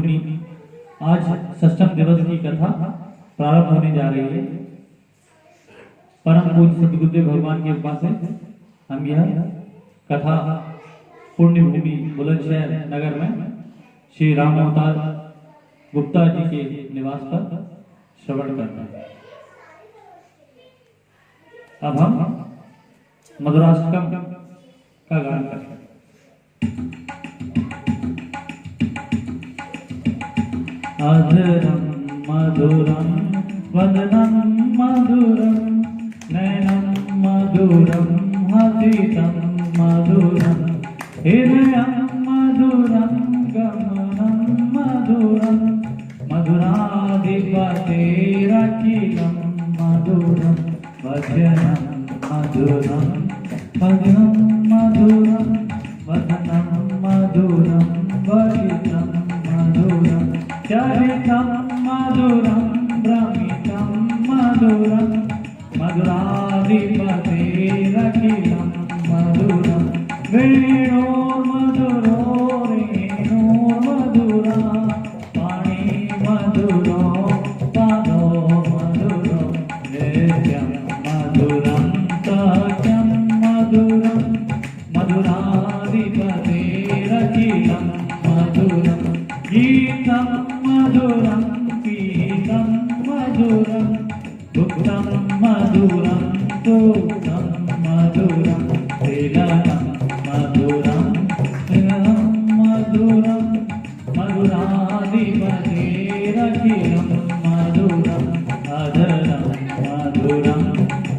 आज षष्ठम दिवस की कथा प्रारंभ होने जा रही है। परम पूज्य सद्गुरुदेव भगवान की कृपा से हम यह कथा पुण्य भूमि बुलंदशहर नगर में श्री राम अवतार गुप्ता जी के निवास पर श्रवण करते हैं। अब हम मधुराष्टकम का गान करते हैं। अधरम मधुरम वदनम मधुरम नयनम मधुरम हसितम मधुरम हृदयम मधुरम गमनम मधुरम मधुराधिपतेरखिलम मधुरम वचनम मधुरम भजनम मधुरम वदनम मधुरम वरितम मधुरम चरितम मधुरम भ्रमितम मधुरम मधुराधिपतेरखिलम मधुरम वेणोर्मधुरो रेणोर्मधुरा पाणि मधुरो पादो मधुरो नित्यं मधुरं सत्यं मधुरं मधुराधिपतेरखिलं मधुरं गीतं मधुरं पीतं मधुरं दुग्धं मधुरं सूक्तं मधुरं तिलकं मधुरं स्नेहं मधुरं मधुराधिपतेरखिलं मधुरम् अधरं मधुरं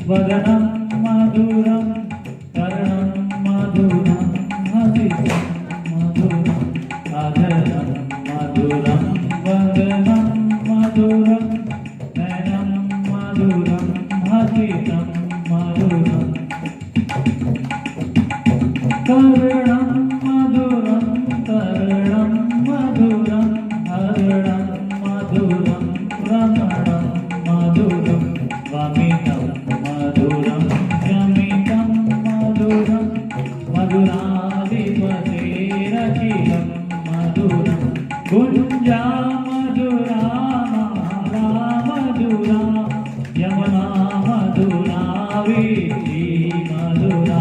वदनं मधुरं कर्णं मधुरं हसितं मधुरम् अधरं मधुरं वदनं मधुरं नयनं मधुरं हसितं मधुरम् कर्णं मधुरं कर्णं मधुरं हरणं मधुरं रमणं मधुरं वमितं मधुरं शमितं मधुरं मधुराधिपतेरखिलं मधुरं गुञ्जा मधुरा माला मधुरा यमुना मधुरा वीथी मधुरा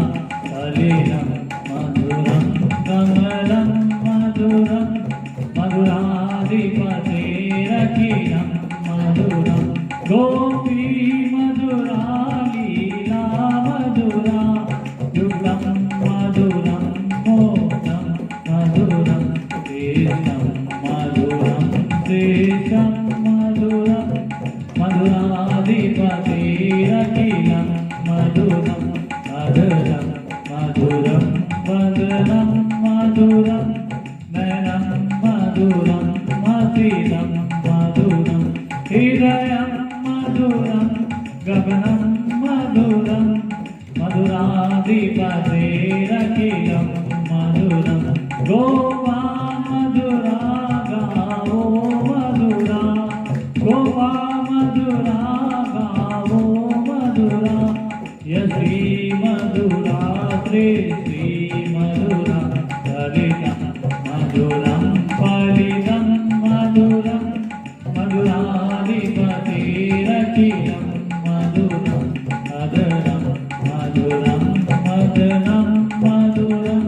सलिलं मधुरं कमलं मधुरं मधुराधिपतेरखिलं मधुरं गोपी मधुरा लीला मधुरा युगलं मधुरं मोदं मधुरं देशं मधुरं देशं मधुरं मधुराधिपतेरखिलं मधुरम् अधरं मधुरं वदनं मधुरं नयनं मधुरं हसितं मधुरं हृदयं मधुरं गगनं मधुरं मधुराधिपतेरखिलं मधुरं गोपा मधुरा गावो मधुरा गोपा मधुरा गावो मधुरा यश्री मधुरा श्री मधुरा ललितं मधुरं फलितं मधुरं मधुराधिपतेरखिलं मधुरम् अधरं मधुरं वदनं मधुरं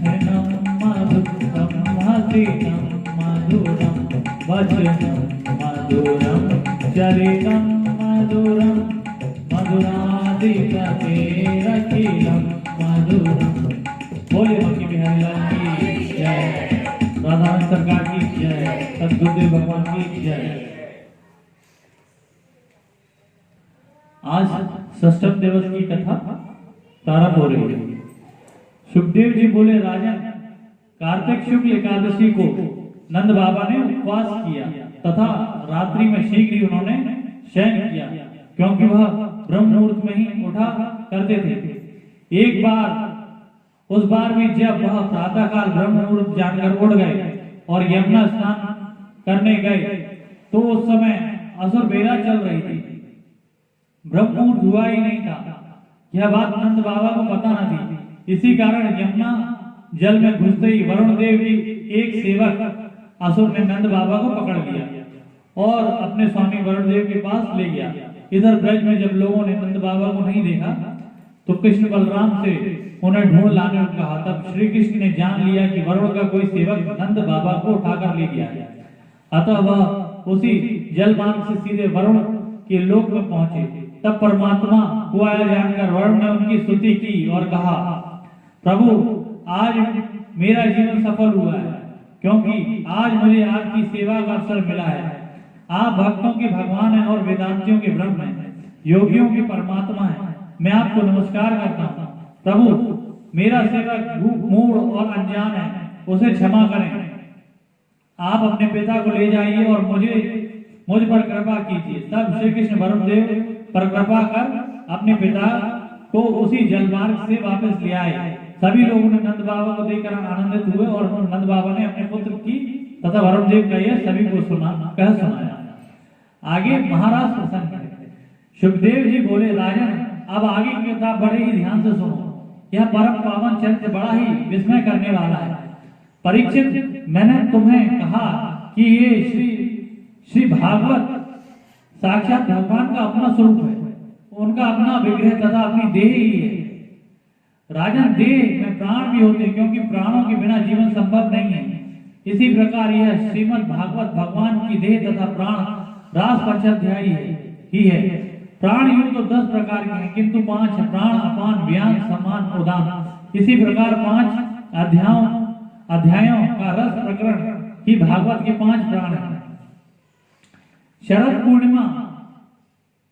नयनं मधुरं हसितं मधुरं वचनं मधुरं चरितं मधुरं मधुराधिपतेरखिलं मधुरम्। बोले भक्ति बिहारी लाल की जय, राधा सरकार की जय, सद्गुरुदेव भगवान की जय। आज षष्ठम दिवस की कथा प्रारंभ हो रही है। सुखदेव जी बोले, राजन, कार्तिक शुक्ल एकादशी को नंद बाबा ने उपवास किया तथा रात्रि में शीघ्र ही उन्होंने शयन किया, क्योंकि वह ब्रह्म मुहूर्त में ही उठा करते थे। एक बार उस बार भी जब वह प्रातःकाल ब्रह्म मुहूर्त जानकर उठ गए और यमुना स्नान करने गए तो उस समय असुर बेला चल रही थी, ब्रह्म मुहूर्त हुआ ही नहीं था। यह बात नंद बाबा को पता न थी। इसी कारण यमुना जल में घुसते ही वरुण देव की एक सेवक असुर ने नंद बाबा को पकड़ लिया और अपने स्वामी वरुणदेव के पास ले गया। इधर ब्रज में जब लोगों ने नंद बाबा को नहीं देखा तो कृष्ण बलराम से उन्हें ढूंढ लाने को कहा। तब श्री कृष्ण ने जान लिया कि वरुण का कोई सेवक नंद बाबा को उठाकर ले गया है, अतः वह उसी जल मार्ग से सीधे वरुण के लोक में पहुंचे। तब परमात्मा को आया जानकर वरुण ने उनकी स्तुति की और कहा, प्रभु आज मेरा जीवन सफल हुआ है, क्योंकि आज मुझे आपकी सेवा का अवसर मिला है। आप भक्तों के भगवान हैं और वेदांतियों के ब्रह्म हैं, योगियों के परमात्मा हैं। मैं आपको नमस्कार करता हूँ। प्रभु मेरा सेवक मूढ़ और अनजान है, उसे क्षमा करें। आप अपने पिता को ले जाइए और मुझ पर कृपा कीजिए। तब श्री कृष्ण वरुणदेव पर कृपा कर अपने पिता को उसी जलमार्ग से वापस ले आए। सभी लोगों ने नंद बाबा को देखकर आनंदित हुए और नंद बाबा ने अपने पुत्र की तथा वरुणदेव का यह सभी को सुनाया। आगे महाराज प्रसन्न है। सुखदेव जी बोले, राजन अब आगे की किताब बड़े ही ध्यान से सुनो। यह परम पावन चरित्र बड़ा ही विस्मय करने वाला है। परीक्षित, मैंने तुम्हें कहा कि ये श्री भागवत साक्षात भगवान का अपना स्वरूप है, उनका अपना विग्रह तथा अपनी देह ही है। राजन, देह में प्राण भी होते हैं, क्योंकि प्राणों के बिना जीवन संभव नहीं है। इसी प्रकार यह श्रीमद् भागवत भगवान की देह तथा प्राण रास पंचाध्यायी ही है। प्राण यूं तो 10 प्रकार के हैं, किंतु 5 है, प्राण, अपान, व्यान, समान, उदान। इसी प्रकार 5 अध्यायों का रस प्रकरण ही भागवत के 5 प्राण हैं। शरद पूर्णिमा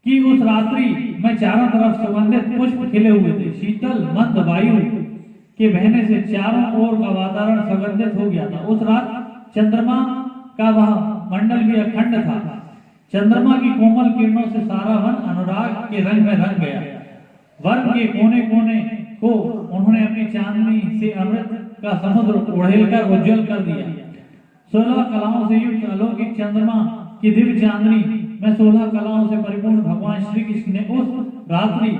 की उस रात्रि में चारों तरफ सुगंधित पुष्प खिले हुए थे। शीतल मंद वायु के बहने से चारों ओर का वातावरण सुगंधित हो गया था। उस रात चंद्रमा का वह मंडल भी अखंड था। चंद्रमा की कोमल किरणों से सारा वन अनुराग के रंग में रंग गया। वन के कोने कोने को उन्होंने अपनी चांदनी से अमृत का समुद्र उड़ेलकर उज्जवल कर दिया। 16 कलाओं से युक्त अलौकिक चंद्रमा की दिव्य चांदनी में 16 कलाओं से परिपूर्ण भगवान श्री कृष्ण ने उस रात्रि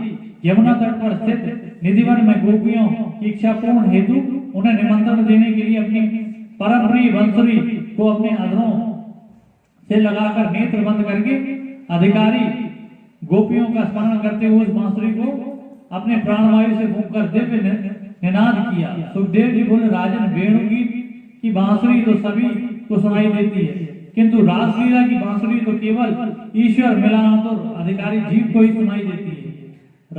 यमुना तट पर स्थित निधिवन में गोपियों की इच्छा पूर्ण हेतु उन्हें निमंत्रण देने के लिए अपनी परम प्रिय बंसुरी को अपने अधरों से लगाकर नेत्र बंद करके अधिकारी गोपियों का स्मरण करते हुए उस बांसुरी को अपने प्राणवायु से फूंककर दिव्य निनाद किया। सुखदेव जी बोले, राजन, वेणुगीत की बांसुरी तो सभी को सुनाई देती है, किंतु रासलीला की बांसुरी तो केवल ईश्वर मिलनातुर अधिकारी जीव को ही सुनाई देती है।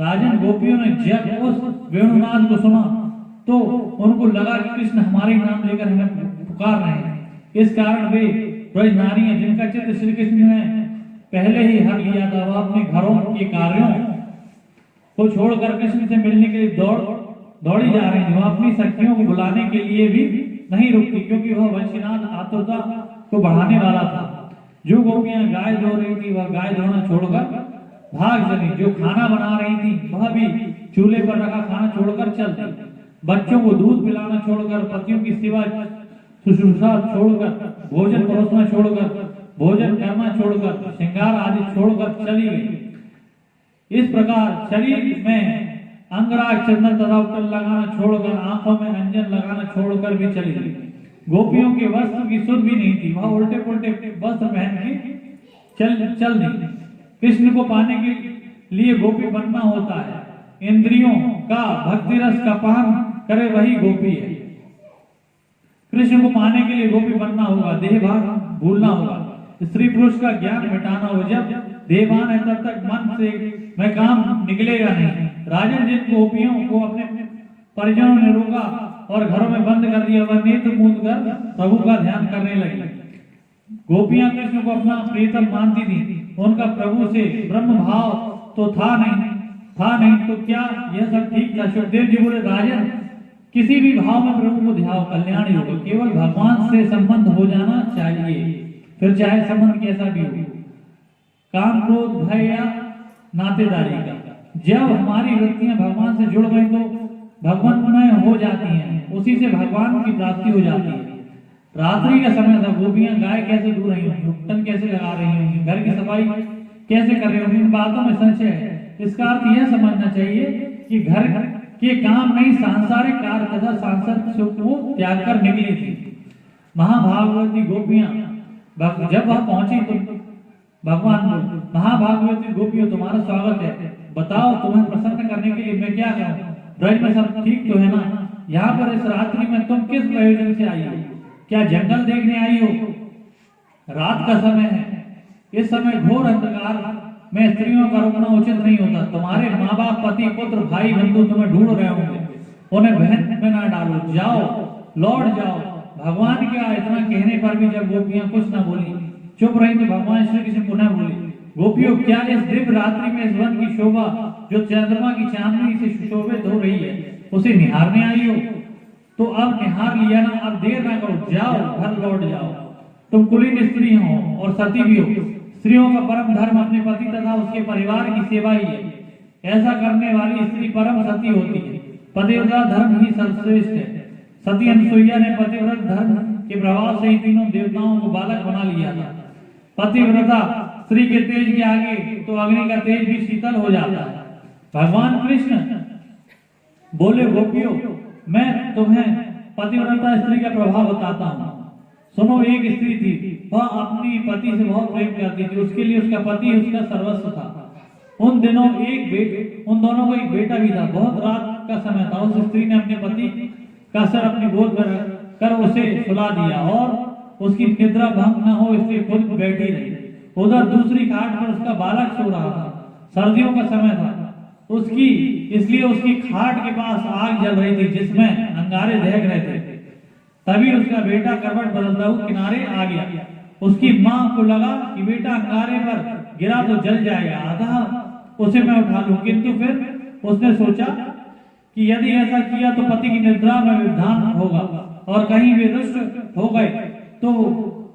राजन, गोपियों ने जब उस वेणुनाद को सुना तो उनको लगा कि कृष्ण हमारे नाम लेकर हमें पुकार रहे हैं। इस कारण वे ब्रज नारियां, जिनका चित्र श्री कृष्ण ने पहले ही हर लिया था, वह अपने घरों के कार्यों को छोड़कर कृष्ण से मिलने के लिए दौड़ी जा रही थी। वह अपनी सखियों को बुलाने के लिए भी नहीं रुकती, क्योंकि वह वंशीनाथ आतुरता को बढ़ाने वाला था। जो गोपियां गाय धो रही थी वह गाय धोना छोड़कर भाग चली। जो खाना बना रही थी वह भी चूल्हे पर रखा खाना छोड़कर चल दी। बच्चों को दूध पिलाना छोड़कर, पतियों की सेवा शुश्रूषा छोड़कर, भोजन परोसना छोड़कर, भोजन करना छोड़कर, श्रृंगार आदि छोड़कर चली गई। इस प्रकार शरीर में अंगराग, चंदन तथा उत्तर लगाना छोड़कर, आंखों में अंजन लगाना छोड़कर भी चली गई। गोपियों के वस्त्र की सुध भी नहीं थी, वह उल्टे पुल्टे वस्त्र पहन के चल दी। कृष्ण को पाने के लिए गोपी बनना होता है। इंद्रियों का भक्ति रस का पान करे वही गोपी है। कृष्ण को पाने के लिए गोपी बनना होगा, देह भाव भूलना होगा, स्त्री पुरुष का ज्ञान मिटाना होगा। जब देवान है तब तक मन से मैं काम निकलेगा नहीं। राजन, जिन गोपियों को अपने परिजनों ने रोका और घरों में बंद कर दिया, वह नेत्र मूंद कर प्रभु का ध्यान करने लगी। गोपियां कृष्ण को अपना प्रियतम मानती थी। उनका प्रभु से ब्रह्म भाव तो था नहीं तो क्या यह सब ठीक था? सुखदेव जी बोले, राजन, किसी भी भाव में प्रभु को ध्यान, कल्याण ही होगा। केवल भगवान से संबंध हो जाना चाहिए, फिर चाहे संबंध कैसा भी हो, काम, क्रोध, भय या नातेदारी का। जब हमारी वृत्तियां भगवान से जुड़ गई तो भगवानमय हो जाती हैं, उसी से भगवान की प्राप्ति हो जाती है। रात्रि का समय था, गोपियां गाय कैसे दूह रही होंगी, उपटन कैसे लगा रही होंगी, घर की सफाई कैसे कर रही होंगी, इन बातों में संशय है। इसका अर्थ यह समझना चाहिए कि घर के काम नहीं, सांसारिक कार्य तथा सांसारिक सुख को त्याग कर निकली थी। महाभागवती गोपियां जब वह पहुंची तो भगवान बोले, महाभागवती गोपियों तुम्हारा स्वागत है, बताओ तुम्हें प्रसन्न करने के लिए मैं क्या करूं? ब्रज में सब ठीक तो है ना? यहाँ पर इस रात्रि में तुम किस प्रयोजन से आई हो? क्या जंगल देखने आई हो? रात का समय है, इस समय घोर अंधकार में स्त्रियों का रुकना उचित नहीं होता। तुम्हारे माँ बाप, पति, पुत्र, भाई, बंधु तुम्हें ढूंढ रहे होंगे, उन्हें बहन में ना डालो, जाओ, लौट जाओ। भगवान क्या इतना कहने पर भी जब गोपियां कुछ न बोली, चुप रही, तो भगवान श्री कृष्ण पुनः बोले, गोपियों क्या इस दिव्य रात्रि में इस वन की शोभा जो चंद्रमा की चांदनी से सुशोभित हो रही है उसे निहारने आई हो? तो अब निहार लिया ना, अब देर ना करो, जाओ, घर लौट जाओ। तुम कुलीन स्त्री हो और सती भी हो। स्त्रियों का परम धर्म अपने पति तथा उसके परिवार की सेवा ही है। ऐसा करने वाली स्त्री परम सती होती है। पतिव्रता धर्म ही सर्वश्रेष्ठ है। सती अनुसुईया ने पतिव्रत धर्म के प्रभाव से ही तीनों देवताओं को बालक बना लिया था। पतिव्रता स्त्री के तेज के आगे तो अग्नि का तेज भी शीतल हो जाता है। भगवान कृष्ण बोले, गोपियों मैं तुम्हें पतिव्रता स्त्री का प्रभाव बताता हूँ। सुनो, एक स्त्री थी, वह अपनी पति से बहुत प्रेम करती थी। उसके लिए उसका पति उसका सर्वस्व था। उन दिनों उन दोनों को एक बेटा भी था। बहुत रात का समय था। उस स्त्री ने अपने पति का सर अपनी गोद पर कर उसे सुला दिया और उसकी निद्रा भंग न हो इसलिए खुद बैठी रही। उधर दूसरी खाट पर उसका बालक सो रहा था। सर्दियों का समय था, इसलिए उसकी खाट के पास आग जल रही थी जिसमें अंगारे दहक रहे थे। तभी उसका बेटा करवट बदलता हुआ किनारे आ गया। उसकी माँ को लगा कि बेटा अंगारे पर गिरा तो जल जाएगा, अतः उसे मैं उठा लूं। किंतु फिर उसने सोचा कि यदि ऐसा किया तो पति की निद्रा में विधान होगा और कहीं वे रुष्ट हो गए तो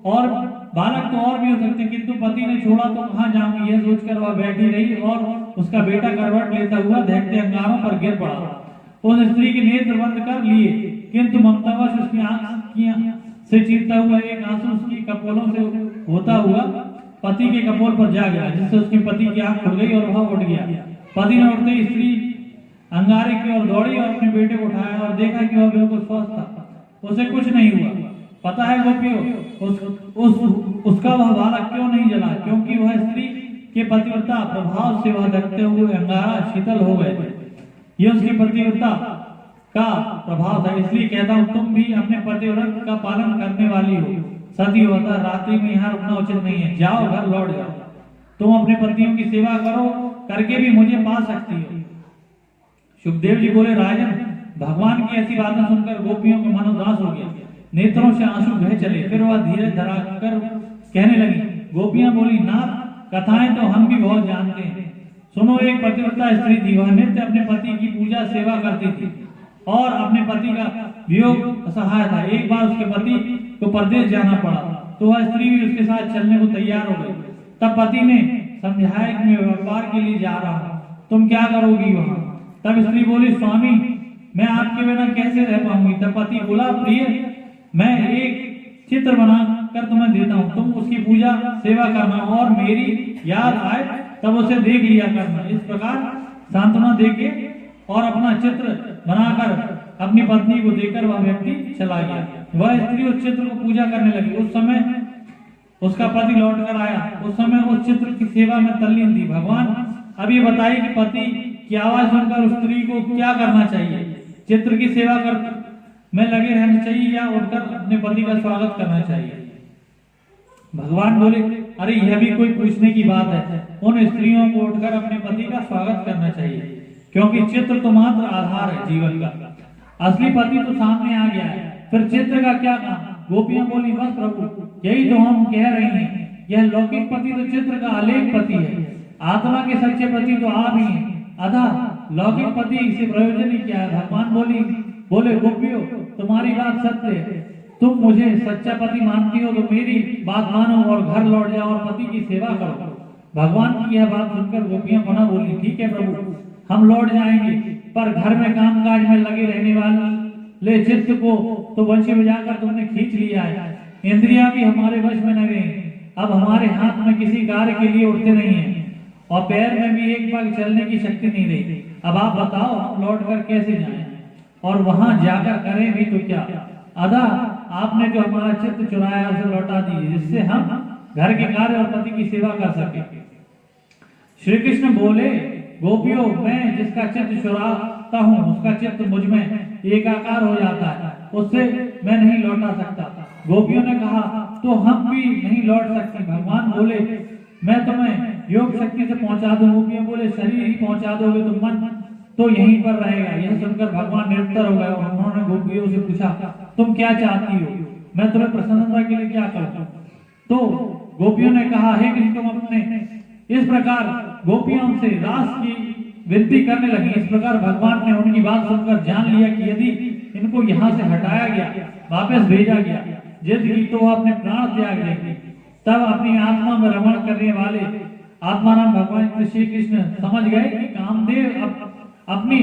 और बालक तो और भी हो सकते, किंतु पति ने छोड़ा तो कहाँ जाऊंगी, यह सोचकर वह बैठी रही और उसका बेटा करवट लेता हुआ दहकते अंगारों पर गिर पड़ा। उस स्त्री के नेत्र बंद कर लिए, किंतु ममतावश उसकी आंखियां से चीरता हुआ एक आंसू उसकी कपोलों से होता हुआ पति के कपोल पर जा गया, जिससे उसके पति की आंख खुल गई और वह उठ गया। पति ने उठते ही स्त्री अंगारे की ओर दौड़ी और अपने बेटे को उठाया और देखा कि वह बिल्कुल स्वस्थ था, उसे कुछ नहीं हुआ। पता है गोपियों, उसका वह बालक क्यों नहीं जला? क्योंकि वह स्त्री के पतिव्रता प्रभाव से वह लगते हुए अंगारा शीतल हो गए थे। यह उसकी पतिव्रता का प्रभाव था। इसलिए कहता हूँ, तुम भी अपने पतिव्रत का पालन करने वाली हो, सती होता रात्रि में यहाँ रुकना उचित नहीं है। जाओ, घर लौट जाओ। तुम अपने पतियों की सेवा करो, करके भी मुझे पा सकती हो। सुखदेव जी बोले, राजन, भगवान की ऐसी बातें सुनकर गोपियों का मन उदास हो गया, नेत्रों से आंसू बह चले। फिर वह धीरे धरा कर कहने लगी। गोपियां बोली, नाथ, कथाएं तो हम भी बहुत जानते हैं। सुनो, एक पतिव्रता स्त्री थी। वह नित्य अपने पति की पूजा सेवा करती थी और अपने पति का वियोग असहाय था। एक बार उसके पति को परदेश जाना पड़ा तो वह स्त्री भी उसके साथ चलने को तैयार हो गई। तब पति ने समझाया कि मैं व्यापार के लिए जा रहा हूँ, तुम क्या करोगी वहां? तब स्त्री बोली, स्वामी, मैं आपके बिना कैसे रह पाऊंगी? तब पति बोला, प्रिय, मैं एक चित्र बना कर तुम्हें देता हूँ, तुम उसकी पूजा सेवा करना और मेरी याद आए तब उसे देख लिया करना। इस प्रकार सांत्वना देके और अपना चित्र बनाकर अपनी पत्नी को देकर वह व्यक्ति चला गया। वह स्त्री उस चित्र को पूजा करने लगी। उस समय उसका पति लौट कर आया। उस समय उस चित्र की सेवा में तल्लीन थी। भगवान अब ये बताइए कि पति की आवाज सुनकर उस स्त्री को क्या करना चाहिए? चित्र की सेवा कर में लगे रहना चाहिए या उठकर अपने पति का स्वागत करना चाहिए? भगवान बोले, अरे यह भी कोई पूछने की बात है। उन स्त्रियों को उठकर अपने पति का स्वागत करना चाहिए, क्योंकि चित्र तो मात्र आधार है जीवन का। असली पति तो सामने आ गया है, फिर चित्र का क्या काम? गोपियां बोली, बस प्रभु, यही तो हम कह रहे हैं। यह लौकिक पति तो चित्र का अलेख पति है, आत्मा के सच्चे पति तो आप ही हैं। अतः लौकिक पति से प्रयोजन ही क्या है? भगवान बोले, गोपियों, तुम्हारी बात सत्य है। तुम मुझे सच्चा पति मानती हो तो मेरी बात मानो और घर लौट जाओ और पति की सेवा करो। भगवान की यह बात सुनकर गोपियां पुनः बोली, ठीक है प्रभु, हम लौट जाएंगे, पर घर में कामकाज में लगे रहने वाले चित्त को तो बंशी बजाकर तुमने खींच लिया है। इंद्रियां भी हमारे वश में न गई। अब हमारे हाथ में किसी कार्य के लिए उठते नहीं है और पैर में भी एक पग चलने की शक्ति नहीं रही। अब आप बताओ, हम लौट कर कैसे जाएं? और वहां जाकर करें भी तो क्या? अदा आपने जो हमारा चित्त चुराया उसे लौटा दीजिए, जिससे हम घर के कार्य और पति की सेवा कर सके। श्री कृष्ण बोले, गोपियों, मैं जिसका चित्त चुराता हूँ उसका चित्त मुझ में एकाकार हो जाता है, उससे मैं नहीं लौटा सकता। गोपियों ने कहा, तो हम भी नहीं लौट सकते। भगवान बोले, मैं तुम्हें योग शक्ति से पहुंचा दूं। गोपियां बोले, शरीर ही पहुंचा दोगे तो मन तो यहीं पर रहेगा। यह सुनकर भगवान निरुत्तर हो गए और उन्होंने गोपियों से पूछा, तुम क्या चाहती हो, मैं तुम्हें प्रसन्नता के लिए क्या करूं? तो गोपियों ने कहा, हे कृष्ण, तुम अपने। इस प्रकार गोपियों से रास की विनती करने लगी। इस प्रकार भगवान ने उनकी बात सुनकर जान लिया कि यदि इनको यहाँ से हटाया गया, वापस भेजा गया, जिद की तो अपने प्राण त्याग देंगे। तब अपनी आत्मा में रमण करने वाले आत्माराम भगवान श्री कृष्ण समझ गए कि कामदेव अपनी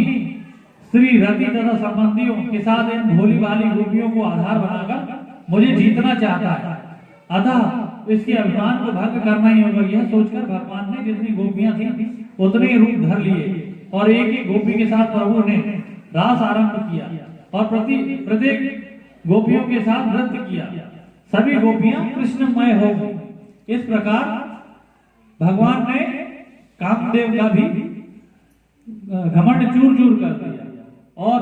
स्त्री रति तथा संबंधियों के साथ इन भोली भाली गोपियों को आधार बनाकर मुझे जीतना चाहता है, अतः इसके अभिमान को भंग करना ही होगा। यह सोचकर भगवान ने जितनी गोपियां थी उतने ही रूप धर लिए और एक एक गोपी के साथ प्रभु ने रास आरंभ किया और प्रत्येक गोपियों के साथ नृत्य किया। सभी गोपियां कृष्णमय हो गई। इस प्रकार भगवान ने कामदेव का भी घमंड चूर चूर कर दिया और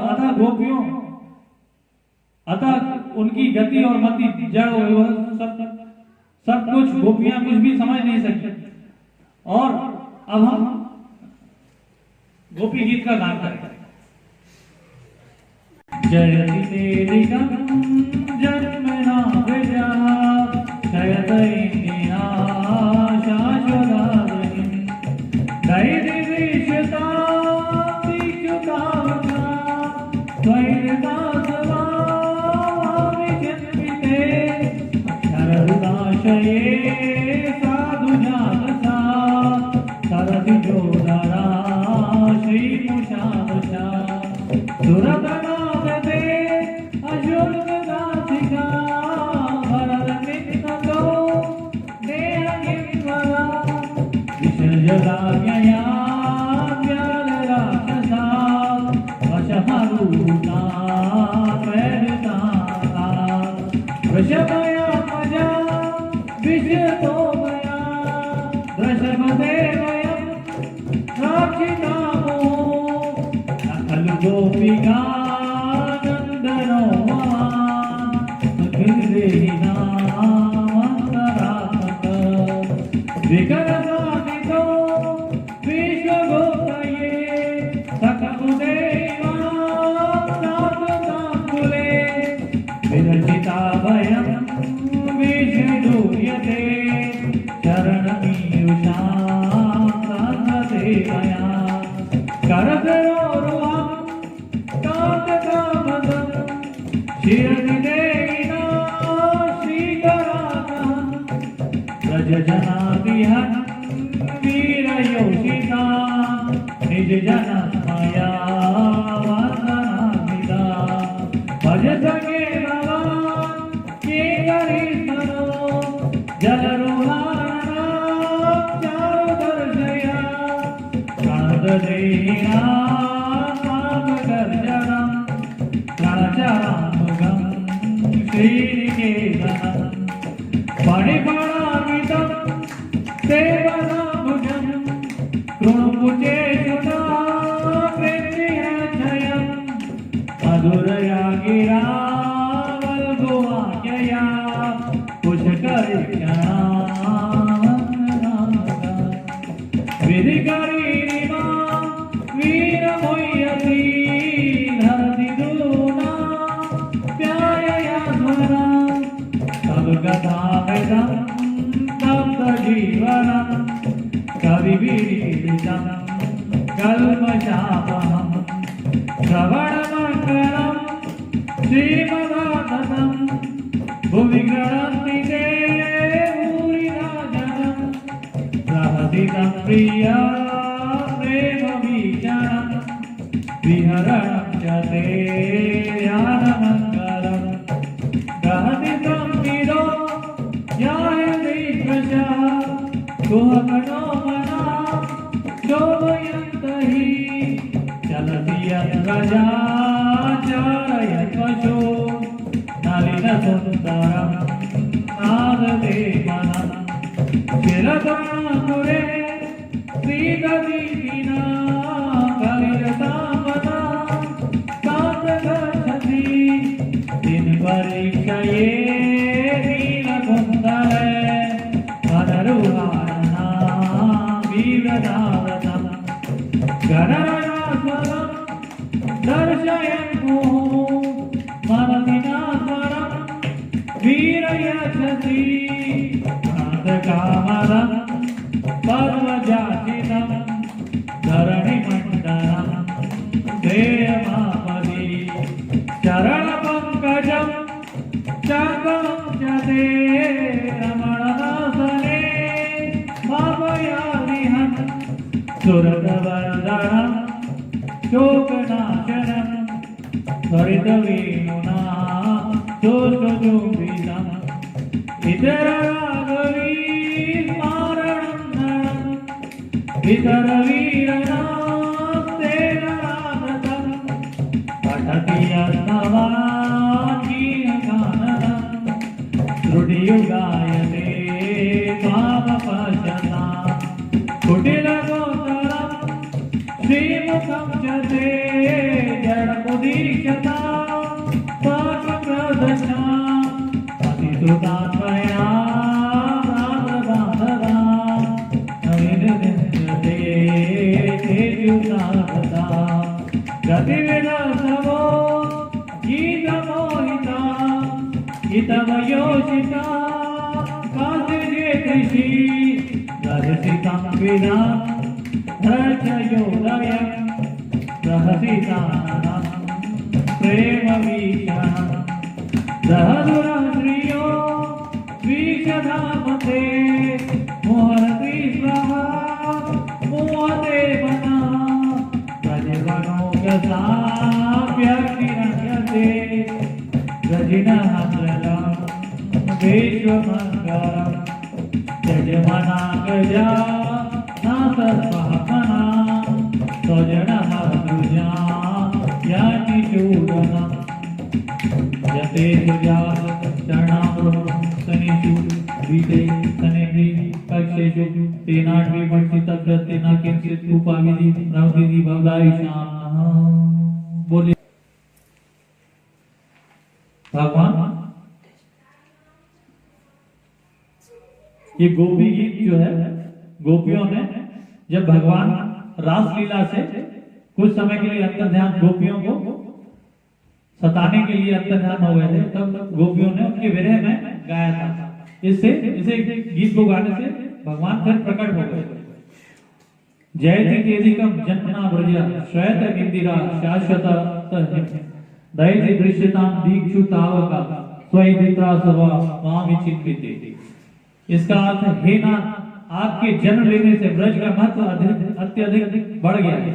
अतः उनकी गति और मति जड़ हो गई। सब कुछ गोपियां कुछ भी समझ नहीं सकती। और अब हम गोपी गीत का गान करें। जयति तेलिकं जन्मना प्रजा शयत इंदिरा शाश्वतादिं दैर्यविश्यता विच्युतावता त्वैर्दासवा विजन्मिते शरदाशये साधुजातसा सरति जोदरा श्रीमुषादशा सुरतना गोपिका नंदनो विकरसादितो विश्वगोपये सकमुदेवा साधुताम्बुले विरचिता भयं विष्णुयते शरणमीयुषा साधदेवया करधरोरुहं कान्तकामदं शिरदिदेविना श्रीकरानहं ब्रजजनाभिहं वीरयोषिता निजजनमया वन्दनामिदा भजसखे भवान् केकरीसनो जलरुहाणा चारुदर्शया प्रणतदेहिना पापगर्जनं प्रणचरामुगं श्रीनिकेतनं पणिपणामितं सेवनाभुजं कृणुकुचेषुता प्रेम्यक्षयं मधुरया गिरा वल्गुवाक्यया कुशकरिक्षणा विधिकरीरिमा वीरमुह्यति धरतिदूना प्यायया स्वरा तव कथामृतं तप्तजीवनं कविविदितं कल्मषापहं श्रवणमङ्गलं श्रीमदाततं भुवि गृह्णन्ति ते भूरिदा जनं सहसितं प्रिया प्रेमवीक्षणं विहरणं च ते ध्यानमङ्गलं दहति संविदो यायतीश्वरः कुहकनो मना शोभयन्त हि चलति यत्र चारयत् पशो नलिन नील सुंदरम नाददेवनम शिरदानुरे श्रीदीना कलिरतामना कांतगच्छति दिन परीक्षये नीलकुंडले मनरुहारणा वीरदावतम गणराजस्वरम दर्शयन्मो मनसिनास्वरम वीरयच्छति कामदं पर्वजाचितं धरणिमण्डलं देयमापदि चरणपङ्कजं चकं च ते रमणदासने भावयामिहं सुरतवरदनं शोकनाशनं हरितवेणुना शोषजुम्बितम् इतरराघवी स्मारणं इतरवीरनास्तेन रागतं पठति यत्नवागीयगाननं श्रुतियुगायते त्वामपश्यतां कुटिलगोचरं श्रीमुखं च ते जडमुदीक्षतां पाकप्रदशाम् अतिसुतात्मया राधदाधदां नविनदिन्यते तेजुताधदा गतिविलासवो गीतमोहिता हितवयोषिता काशिजेतिषि दर्शितं विना रचयोदयं रहसिताननं प्रेमवीक्षणं सहदुरश्रियो द्विषधामते मोहरति स्वाहा मोहते मना गजवनोगसाभ्यर्थिरण्यते गजिनः प्रलं विश्वमङ्गलं यजमना गजा नासस्वात्मना स्वजनः सृजा यातिचूडनम् यते सुजात चरणामृत सनेषु वीते सनेभि कक्षेषु तेनाट्वी भक्षितग्रस्तेना किंचित उपाविधि नवविधि भवदायिषां नमः। बोलिए भगवान ये गोपी गीत जो है गोपियों ने जब भगवान रासलीला से कुछ समय के लिए अंतर ध्यान गोपियों को सताने के लिए अंतर्ध्यान हो गए थे तब गोपियों ने उनके विरह में गाया था। इसे गीत को गाने से भगवान फिर प्रकट हो गए। जयति केदिकम जन्मना व्रज श्वेत इंदिरा शाश्वत दयति दृश्यताम दीक्षु तावका स्वैदित्रा सवा मामि चिन्विते। इसका अर्थ हे नाथ आपके जन्म लेने से ब्रज का महत्व अत्यधिक बढ़ गया है।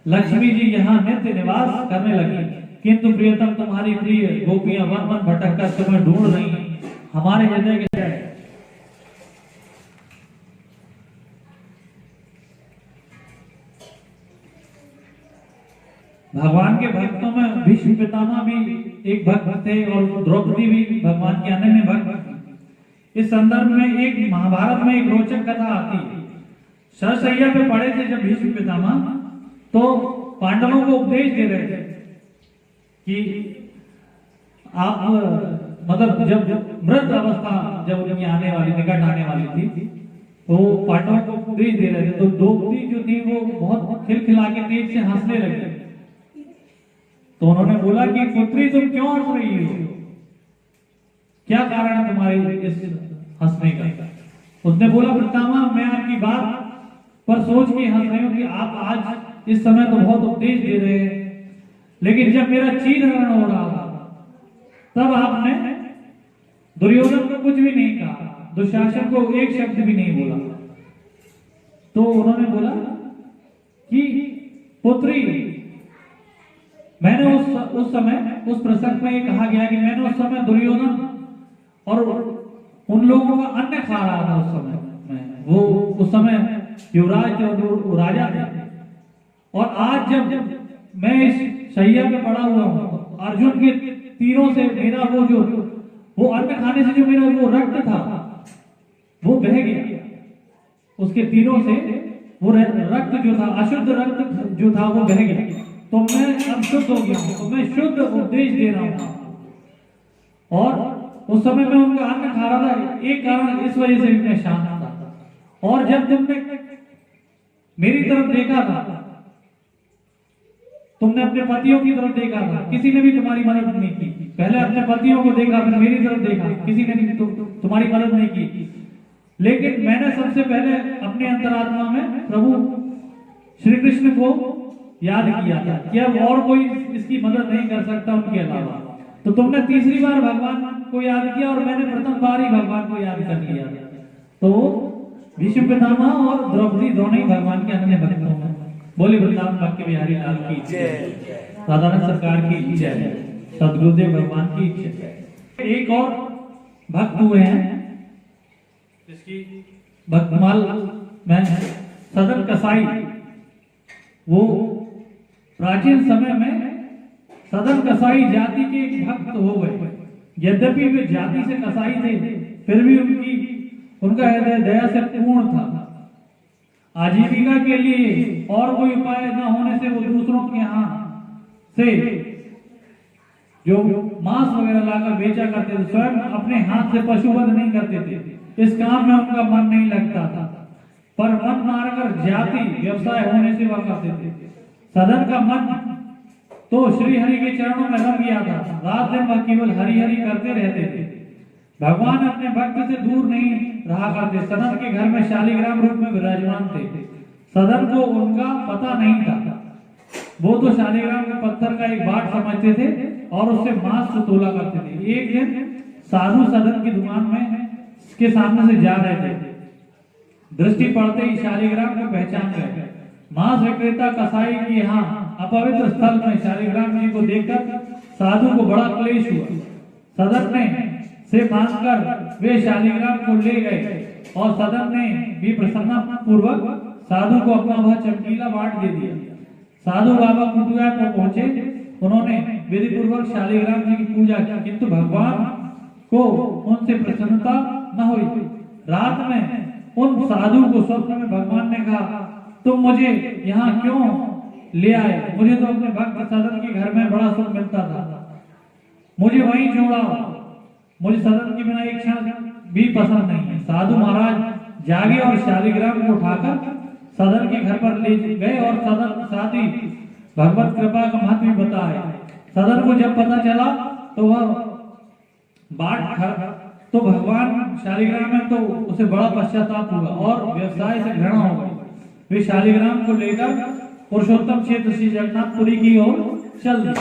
लक्ष्मी जी यहाँ नित्य निवास करने लगी किंतु प्रियतम तुम्हारी प्रिय गोपियां वन वन भटक कर तुम्हें ढूंढ रही हैं। हमारे हृदय के भगवान के भक्तों में भीष्म पितामह भी एक भक्त थे और द्रौपदी भी भगवान के अनन्य भक्त थी। इस संदर्भ में एक महाभारत में एक रोचक कथा आती है। सरसैया पे पड़े थे जब भीष्म पितामह तो पांडवों को उपदेश दे रहे थे कि आप मतलब जब मृत अवस्था जब उनकी आने वाली निकट आने वाली थी तो पांडवों को उपदेश दे रहे थे तो द्रौपदी जो थी वो बहुत खिलखिला के तेज से हंसने लगी। तो उन्होंने बोला कि पुत्री तुम क्यों हंस रही हो, क्या कारण है तुम्हारे इस हंसने का। उसने बोला पितामह मैं आपकी बात पर सोच के हंस रही हूँ कि आप आज इस समय तो बहुत उपदेश दे रहे हैं लेकिन जब मेरा चीरहरण हो रहा था तब आपने दुर्योधन को कुछ भी नहीं कहा, दुशासन को एक शब्द भी नहीं बोला। तो उन्होंने बोला कि पुत्री मैंने उस समय उस प्रसंग में ये कहा गया कि मैंने उस समय दुर्योधन और उन लोगों का अन्न खा रहा था। उस समय में वो उस समय युवराज और राजा थे और आज जब मैं इस शैया पे पड़ा हुआ हूँ अर्जुन के तीरों से मेरा वो जो वो अन्न खाने से जो मेरा वो रक्त था वो बह गया, उसके तीरों से वो रक्त जो था, अशुद्ध रक्त जो था वो बह गया, तो मैं अब शुद्ध हो गया हूं, तो मैं शुद्ध उपदेश दे रहा हूं। और उस समय मैं उनका अन्न खा रहा था, एक कारण इस वजह से भी मैं शांत था। और जब तुमने मेरी तरफ देखा था, तुमने अपने पतियों की तरफ देखा था, किसी ने भी तुम्हारी मदद नहीं की। पहले अपने पतियों को देखा, फिर मेरी तरफ देखा, किसी ने भी तुम्हारी मदद नहीं की। लेकिन मैंने सबसे पहले अपने अंतरात्मा में प्रभु श्री कृष्ण को याद किया था कि अब और कोई इसकी मदद नहीं कर सकता उनके अलावा। तो तुमने तीसरी बार भगवान को याद किया और मैंने प्रथम बार ही भगवान को याद कर लिया। तो विष्णु पितामह और द्रौपदी दोनों ही भगवान के अन्य भक्त हैं। बोले वृंदावन भक्त बिहारी लाल की जय, राधारमण सरकार की जय, सदगुरुदेव भगवान की जय। एक और भक्त हुए हैं जिसकी भक्तमाल में सदन कसाई, वो प्राचीन समय में सदन कसाई जाति के एक भक्त हो गए। यद्यपि वे जाति से कसाई थे, फिर भी उनका हृदय दया से पूर्ण था। आजीविका के लिए और कोई उपाय न होने से वो दूसरों के यहाँ से जो मांस वगैरह लाकर बेचा करते थे, स्वयं अपने हाथ से पशुवध नहीं करते थे। इस काम में उनका मन नहीं लगता था, पर मन मारकर जाति व्यवसाय होने से वह करते थे। सदन का मन तो श्री हरि के चरणों में रम गया था, रात दिन वह केवल हरि हरि करते रहते थे। भगवान अपने भक्त से दूर नहीं रहा करते, सदन के घर में शालिग्राम रूप में विराजमान थे। सदन को उनका पता नहीं था, वो तो शालिग्राम के पत्थर का एक बाट समझते थे और उससे मांस को तोला करते थे। एक दिन साधु सदन की दुकान में के सामने से जा रहे थे, दृष्टि पड़ते ही शालिग्राम को पहचान गए। मांस विक्रेता कसाई के यहाँ अपवित्र स्थल में शालिग्राम जी को देखकर साधु को बड़ा क्लेश हुआ। सदन में से मांगकर वे शालिग्राम को ले गए और सदन ने भी प्रसन्नता पूर्वक साधु को अपना वह चमकीला बाट दे दिया। साधु बाबा कुटुआ पर पहुंचे, उन्होंने विधि पूर्वक शालिग्राम जी की पूजा की, किंतु भगवान को उनसे प्रसन्नता न हुई। रात में उन साधु को स्वप्न में भगवान ने कहा, तुम मुझे यहाँ क्यों ले आए? मुझे तो अपने भक्त सदन के घर में बड़ा सुख मिलता था, मुझे वहीं छोड़ा, मुझे सदन के बिना एक क्षण भी पसंद नहीं है। साधु महाराज जागे और शालिग्राम को उठाकर सदन के घर पर ले गए और सदन साथ ही भगवत कृपा का महत्व बताया। सदन को जब पता चला तो वह बाट तो भगवान शालिग्राम में, तो उसे बड़ा पश्चाताप हुआ और व्यवसाय से घृणा हो गई। वे शालिग्राम को लेकर पुरुषोत्तम क्षेत्र श्री जगन्नाथपुरी की ओर चल दिए।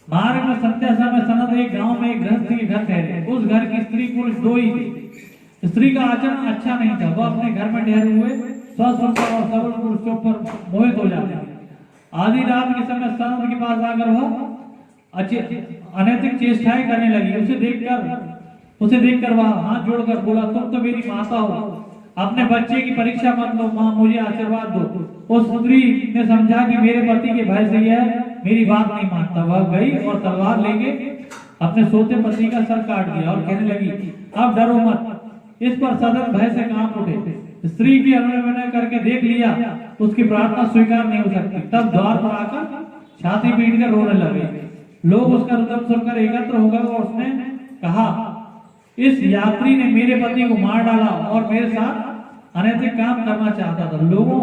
मार्ग में संध्या समय सनद एक गांव में एक गृहस्थ के घर ठहरे। उस घर की स्त्री पुरुष दो ही थे। स्त्री का आचरण अच्छा नहीं था, वह अपने घर में ठहरे हुए स्वतंत्र और सबल पुरुषों पर मोहित हो जाते थे। आधी रात के समय सनद के पास आकर वह अनैतिक चेष्टाएं करने लगी। उसे देखकर वह हाथ जोड़कर बोला, तुम तो मेरी माता हो, अपने बच्चे की परीक्षा मत लो, माँ मुझे आशीर्वाद दो। उस स्त्री ने समझा कि मेरे पति के भय से यह मेरी बात नहीं मानता। वह गई और तलवार लेके अपने सोते पति का सर काट दिया और कहने लगी, अब डरो मत। इस पर सदन भय से कांप उठे। स्त्री की अनुनय करके देख लिया, उसकी प्रार्थना स्वीकार नहीं हो सकती। तब द्वार पर आकर छाती पीट कर रोने लगे। लोग उसका रुदन सुनकर एकत्र हो गए और उसने कहा, इस यात्री ने मेरे पति को मार डाला और मेरे साथ अनैतिक काम करना चाहता था। लोगों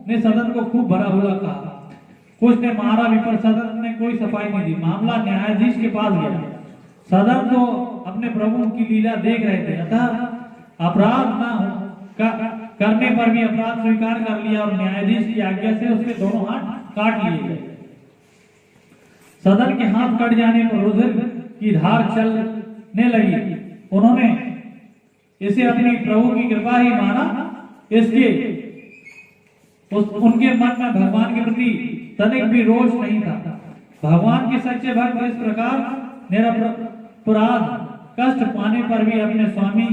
ने सदन को खूब भला बुरा कहा, कुछ ने मारा भी, पर सदन ने कोई सफाई नहीं दी। मामला न्यायाधीश के पास गया। सदन तो अपने प्रभु की लीला देख रहे थे, अतः अपराध न करने पर भी अपराध स्वीकार कर लिया और न्यायाधीश की आज्ञा से उसके दोनों हाथ काट लिए गए। सदन के हाथ कट जाने पर रुधिर की धार चलने लगी। उन्होंने इसे अपनी प्रभु की कृपा ही माना। उनके मन में भगवान के प्रति तनिक भी रोष नहीं था। भगवान के सच्चे भक्त इस प्रकार निरपराध कष्ट पाने पर भी अपने स्वामी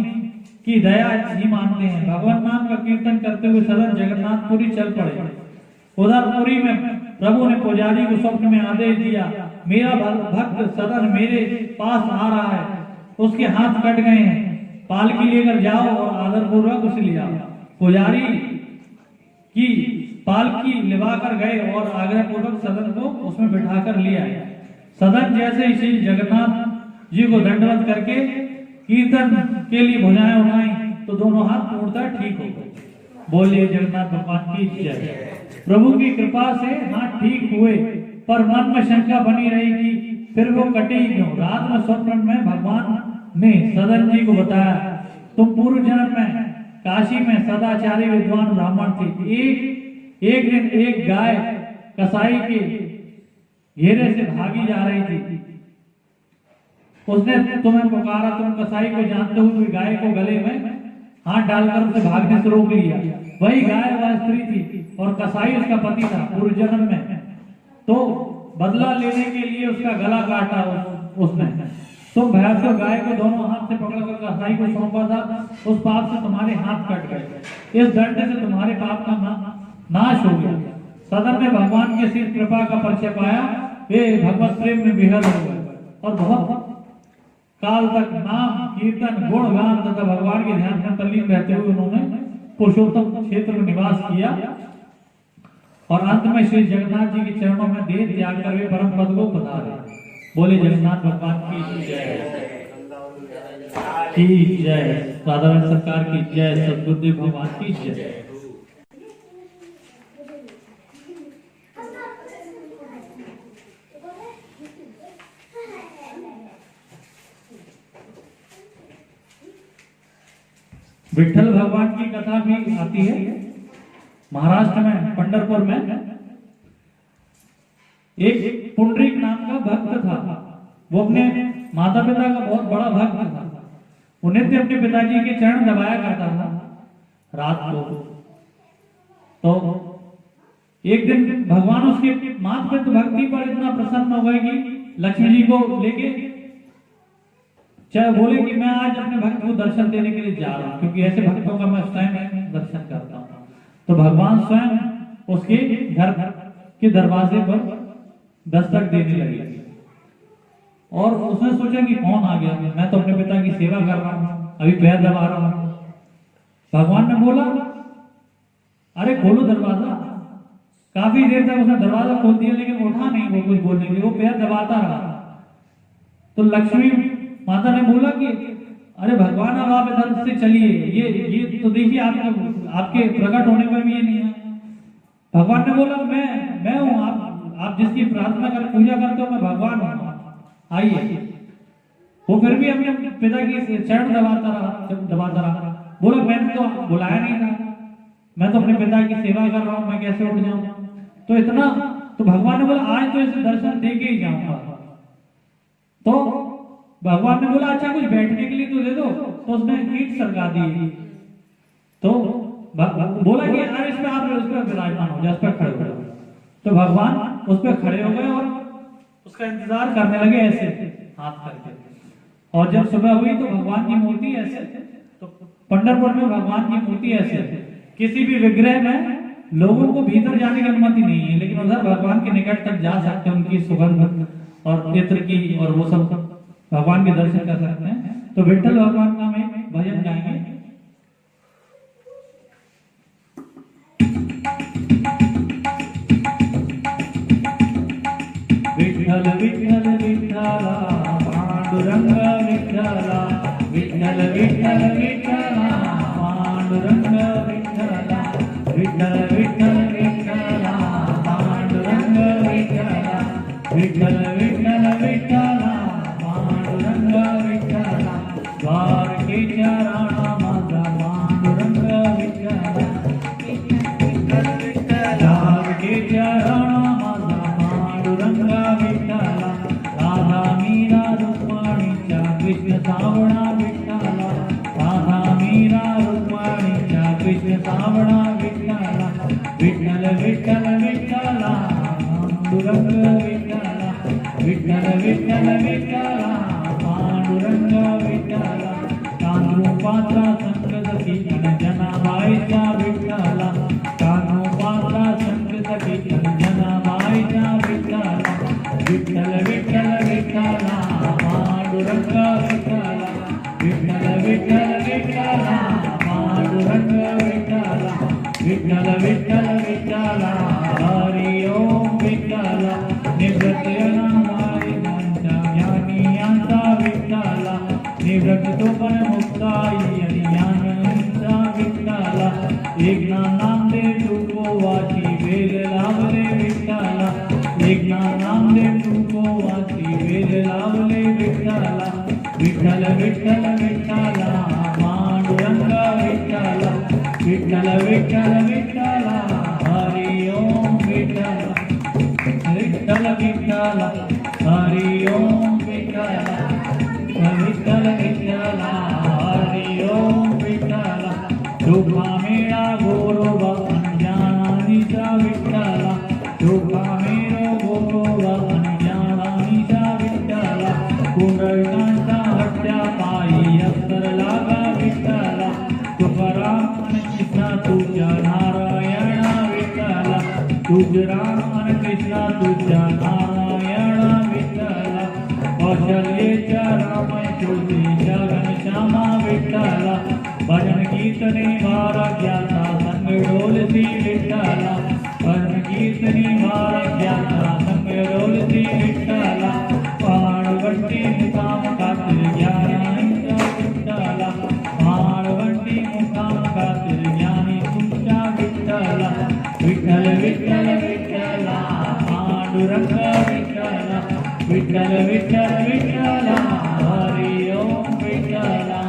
की दया ही मानते हैं। भगवान नाम का कीर्तन करते हुए सदन जगन्नाथपुरी चल पड़े। उधर पुरी में प्रभु ने पुजारी को स्वप्न में आदेश दिया, मेरा भक्त सदन मेरे पास आ रहा है, उसके हाथ कट गए हैं, पालकी लेकर जाओ और आदरपूर्वक उसे ले आओ। पुजारी की पालकी लिवाकर गए और आग्रह पूर्वक सदन को उसमें बिठाकर ले आए। सदन जैसे ही श्री जगन्नाथ जी को दंडवत करके कीर्तन के लिए भुजाएं उठाई तो दोनों हाथ पूर्णतः ठीक हो गए। बोलिए जगन्नाथ भगवान की जय। प्रभु की कृपा से हाथ ठीक हुए, पर मन में शंका बनी रही कि फिर वो कटे ही क्यों। रात में स्वप्न में भगवान ने सदन जी को बताया, तुम पूर्व जन्म में काशी में सदाचारी विद्वान ब्राह्मण थे। एक दिन एक गाय कसाई के घेरे से भागी जा रही थी। उसने तुम्हें पुकारा, तुम कसाई को जानते हुए गाय को गले में हाथ डालकर उसे भागने से रोक लिया। वही गाय वह स्त्री थी और कसाई उसका पति था पूर्व जन्म में। तो बदला लेने के लिए उसका गला काटा उसने। तुम भैंसों गाय को दोनों हाथ से पकड़कर कसाई को सौंपा था। उस पाप से तुम्हारे हाथ कट गए। इस दंड से तुम्हारे पाप का नाश हो गया। सदन में भगवान के सिर कृपा का परिचय पाया। वे भगवत प्रेम में विहल हो गए और बहुत काल तक नाम कीर्तन गुणगान तथा भगवान के ध्यान में तल्लीन रहते हुए उन्होंने पुरुषोत्तम क्षेत्र में निवास किया और अंत में श्री जगन्नाथ जी के चरणों में देह त्याग कर वे परम पद को पधारे। बोले जगन्नाथ भगवान की जय, साधारण सरकार की जय, सद्गुरुदेव भगवान की जय। विठल भगवान की कथा भी आती है। महाराष्ट्र में पंढरपुर में एक पुंडरीक नाम का भक्त था। वो अपने माता पिता का बहुत बड़ा भक्त था। वो नित्य अपने पिताजी के चरण दबाया करता था रात को। तो एक दिन भगवान उसके मात पिता भक्ति पर इतना प्रसन्न हो गए कि लक्ष्मी जी को लेके चाहे बोले कि मैं आज अपने भक्त को दर्शन देने के लिए जा रहा हूँ, क्योंकि ऐसे भक्तों का मैं उस टाइम दर्शन करता हूँ। तो भगवान स्वयं उसके घर के दरवाजे पर दस्तक देने लगे और उसने सोचा कि कौन आ गया। मैं तो अपने पिता की सेवा कर रहा हूँ, अभी पैर दबा रहा हूँ। भगवान ने बोला, अरे खोलो दरवाजा। काफी देर तक उसने दरवाजा खोल दिया लेकिन उठा नहीं वो कुछ बोलने के लिए, वो पैर दबाता रहा। तो लक्ष्मी माता ने बोला कि अरे भगवान अब आप इधर से चलिए, ये तो देखिए आपके प्रकट होने पर भी ये नहीं है। भगवान ने बोला मैं हूँ, आप जिसकी प्रार्थना कर पूजा करते हो मैं भगवान हूँ, आइए। वो फिर भी अपने पिता की चरण दबाता रहा। बोला मैंने तो बुलाया नहीं था, मैं तो अपने पिता की सेवा कर रहा हूँ, मैं कैसे उठ जाऊं। तो इतना तो भगवान ने बोला आज तो इसे दर्शन दे के ही जाऊंगा। तो भगवान ने बोला अच्छा कुछ बैठने के लिए तो दे दो। तो उसने ईंट सरका दी। तो बोला कि यार इस पे आप उस पर विराजमान हो जाए, उस पर खड़े हो जाओ। तो भगवान उस पर खड़े हो गए और उसका इंतजार करने लगे ऐसे हाथ करके। और जब सुबह हुई तो भगवान की मूर्ति ऐसे, तो पंढरपुर में भगवान की मूर्ति ऐसे। किसी भी विग्रह में लोगों को भीतर जाने की अनुमति नहीं है, लेकिन उधर भगवान के निकट तक जा सकते हैं, उनकी सुगंध और इत्र की और वो सब भगवान के दर्शन कर सकते हैं। तो विठल भगवान का हम भजन गाएंगे। विठल विठल विठला पांडुरंग विठला, विठल विठल विठला पांडुरंग विठला, विठल विठल विठला पांडुरंग विठला, विठल विठल विठला पांडुरंग विठला, द्वारकेच्या राणा माझा पांडुरंग विठला, द्वारकेच्या राणा माझा पांडुरंग विठला, राधा मीरा रुक्मिणीच्या कृष्ण सावळा विठला, राधा मीरा रुक्मिणीच्या कृष्ण सावळा विठला, विठ्ठल विठ्ठल विठला पांडुरंग विठला, विठ्ठल विठ्ठल विठला पांडुरंग विठला, कानरूपाचा संकटकी जनाबाईचा विठला, कानरूपाचा संकटकी जनाबाईचा विठला, विठ्ठल विठ्ठल विठला पांडुरंग विठला, विठ्ठल विठ्ठला हरि ओम विठ्ठला निवृत्त नामारी ज्ञानचा ज्ञानी यांचा विठ्ठला निवृत्त तो पण मुक्ताई ज्ञानांचा विठ्ठला एक नाम दे तुको वाची वेल लावले विठ्ठला एक नाम दे तुको वाची वेल लावले विठ्ठला विठ्ठल विठ्ठल विठ्ठला पांडुरंग विठ्ठला विठ्ठल विठ्ठल विठ्ठला हरि ओम विठ्ठला विठ्ठल विठ्ठला हरि ओम विठ्ठला विठ्ठल विठ्ठला हरि ओम विठ्ठला दुःखा मेळा गोरोबा ज्ञानानीचा विठ्ठला दुःखा मेळा गोरोबा ज्ञानानीचा विठ्ठला कुंडलकांचा हट्ट्या पायी अक्षर लागा विठ्ठला तुकाराम कृष्णा तुझ्या नारायणा विठ्ठला तुकाराम कृष्णा तुझ्या नारायणा विठ्ठला कौशल्येच्या रामचूतीच्या घनश्यामा विठ्ठला भजन कीर्तने वाराग्याचा संग डोलती विठ्ठला भजन कीर्तने वाराग्याचा संग डोलती विठ्ठला पाणवटी मुकाम खातिर ज्ञानांचा विठ्ठला पाणवटी मुकाम खातिर ज्ञानी तुमच्या विठ्ठला विठ्ठल विठ्ठल विठ्ठला पांडुरंग विठ्ठला विठ्ठल विठ्ठल विठ्ठला हरि ओम विठ्ठला